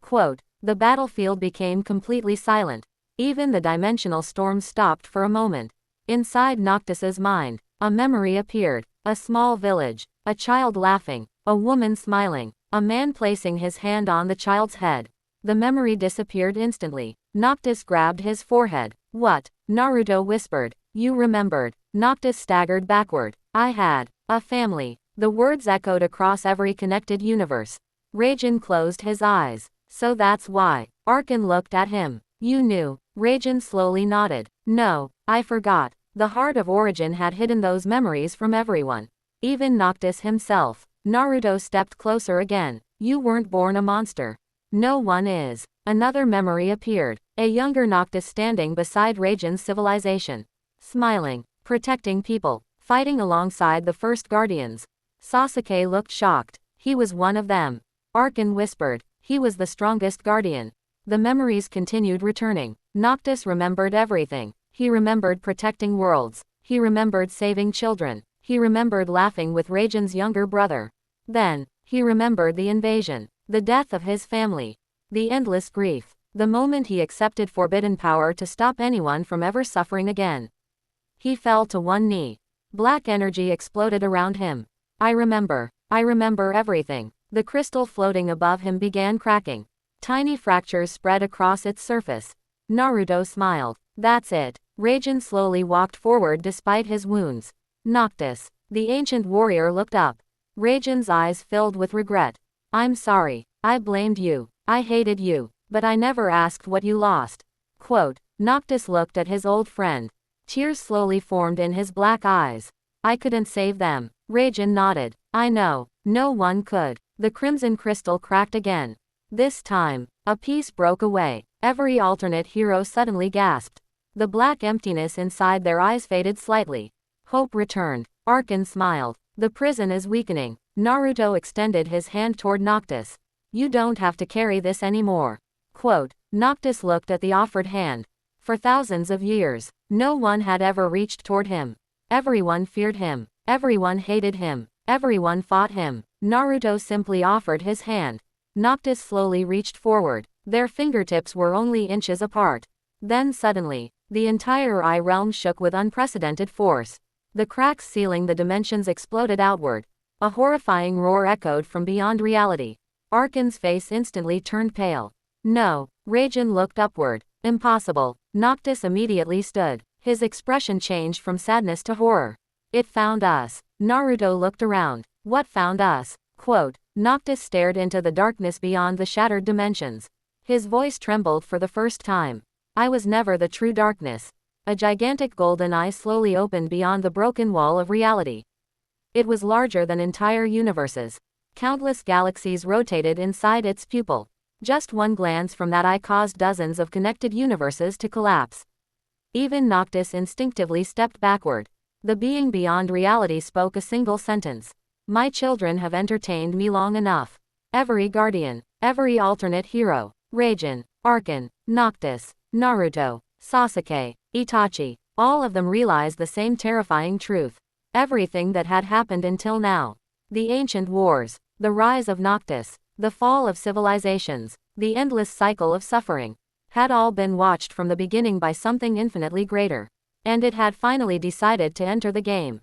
[SPEAKER 1] Quote. The battlefield became completely silent. Even the dimensional storm stopped for a moment. Inside Noctis's mind, a memory appeared. A small village. A child laughing. A woman smiling. A man placing his hand on the child's head. The memory disappeared instantly. Noctis grabbed his forehead. What? Naruto whispered. You remembered. Noctis staggered backward. I had a family. The words echoed across every connected universe. Raijin closed his eyes. So that's why. Arkin looked at him. You knew. Raijin slowly nodded. No, I forgot. The heart of origin had hidden those memories from everyone. Even Noctis himself. Naruto stepped closer again. You weren't born a monster. No one is. Another memory appeared. A younger Noctis standing beside Raijin's civilization. Smiling. Protecting people. Fighting alongside the first guardians. Sasuke looked shocked. He was one of them. Arkin whispered. He was the strongest guardian. The memories continued returning. Noctis remembered everything. He remembered protecting worlds. He remembered saving children. He remembered laughing with Raijin's younger brother. Then, he remembered the invasion. The death of his family. The endless grief. The moment he accepted forbidden power to stop anyone from ever suffering again. He fell to one knee. Black energy exploded around him. I remember everything. The crystal floating above him began cracking. Tiny fractures spread across its surface. Naruto smiled. That's it. Raijin slowly walked forward despite his wounds. Noctis. The ancient warrior looked up. Raijin's eyes filled with regret. I'm sorry. I blamed you. I hated you. But I never asked what you lost. Quote. Noctis looked at his old friend. Tears slowly formed in his black eyes. I couldn't save them. Raijin nodded. I know. No one could. The crimson crystal cracked again. This time, a piece broke away. Every alternate hero suddenly gasped. The black emptiness inside their eyes faded slightly. Hope returned. Arkin smiled. The prison is weakening. Naruto extended his hand toward Noctis. You don't have to carry this anymore. Quote. Noctis looked at the offered hand. For thousands of years, no one had ever reached toward him. Everyone feared him. Everyone hated him. Everyone fought him. Naruto simply offered his hand. Noctis slowly reached forward. Their fingertips were only inches apart. Then suddenly, the entire Eye realm shook with unprecedented force. The cracks sealing the dimensions exploded outward. A horrifying roar echoed from beyond reality. Arkin's face instantly turned pale. No. Raijin looked upward. Impossible. Noctis immediately stood. His expression changed from sadness to horror. It found us. Naruto looked around. What found us? Quote. Noctis stared into the darkness beyond the shattered dimensions. His voice trembled for the first time. I was never the true darkness. A gigantic golden eye slowly opened beyond the broken wall of reality. It was larger than entire universes. Countless galaxies rotated inside its pupil. Just one glance from that eye caused dozens of connected universes to collapse. Even Noctis instinctively stepped backward. The being beyond reality spoke a single sentence. My children have entertained me long enough. Every guardian, every alternate hero, Raijin, Arkin, Noctis, Naruto, Sasuke, Itachi, all of them realized the same terrifying truth. Everything that had happened until now. The ancient wars, the rise of Noctis, the fall of civilizations, the endless cycle of suffering, had all been watched from the beginning by something infinitely greater. And it had finally decided to enter the game.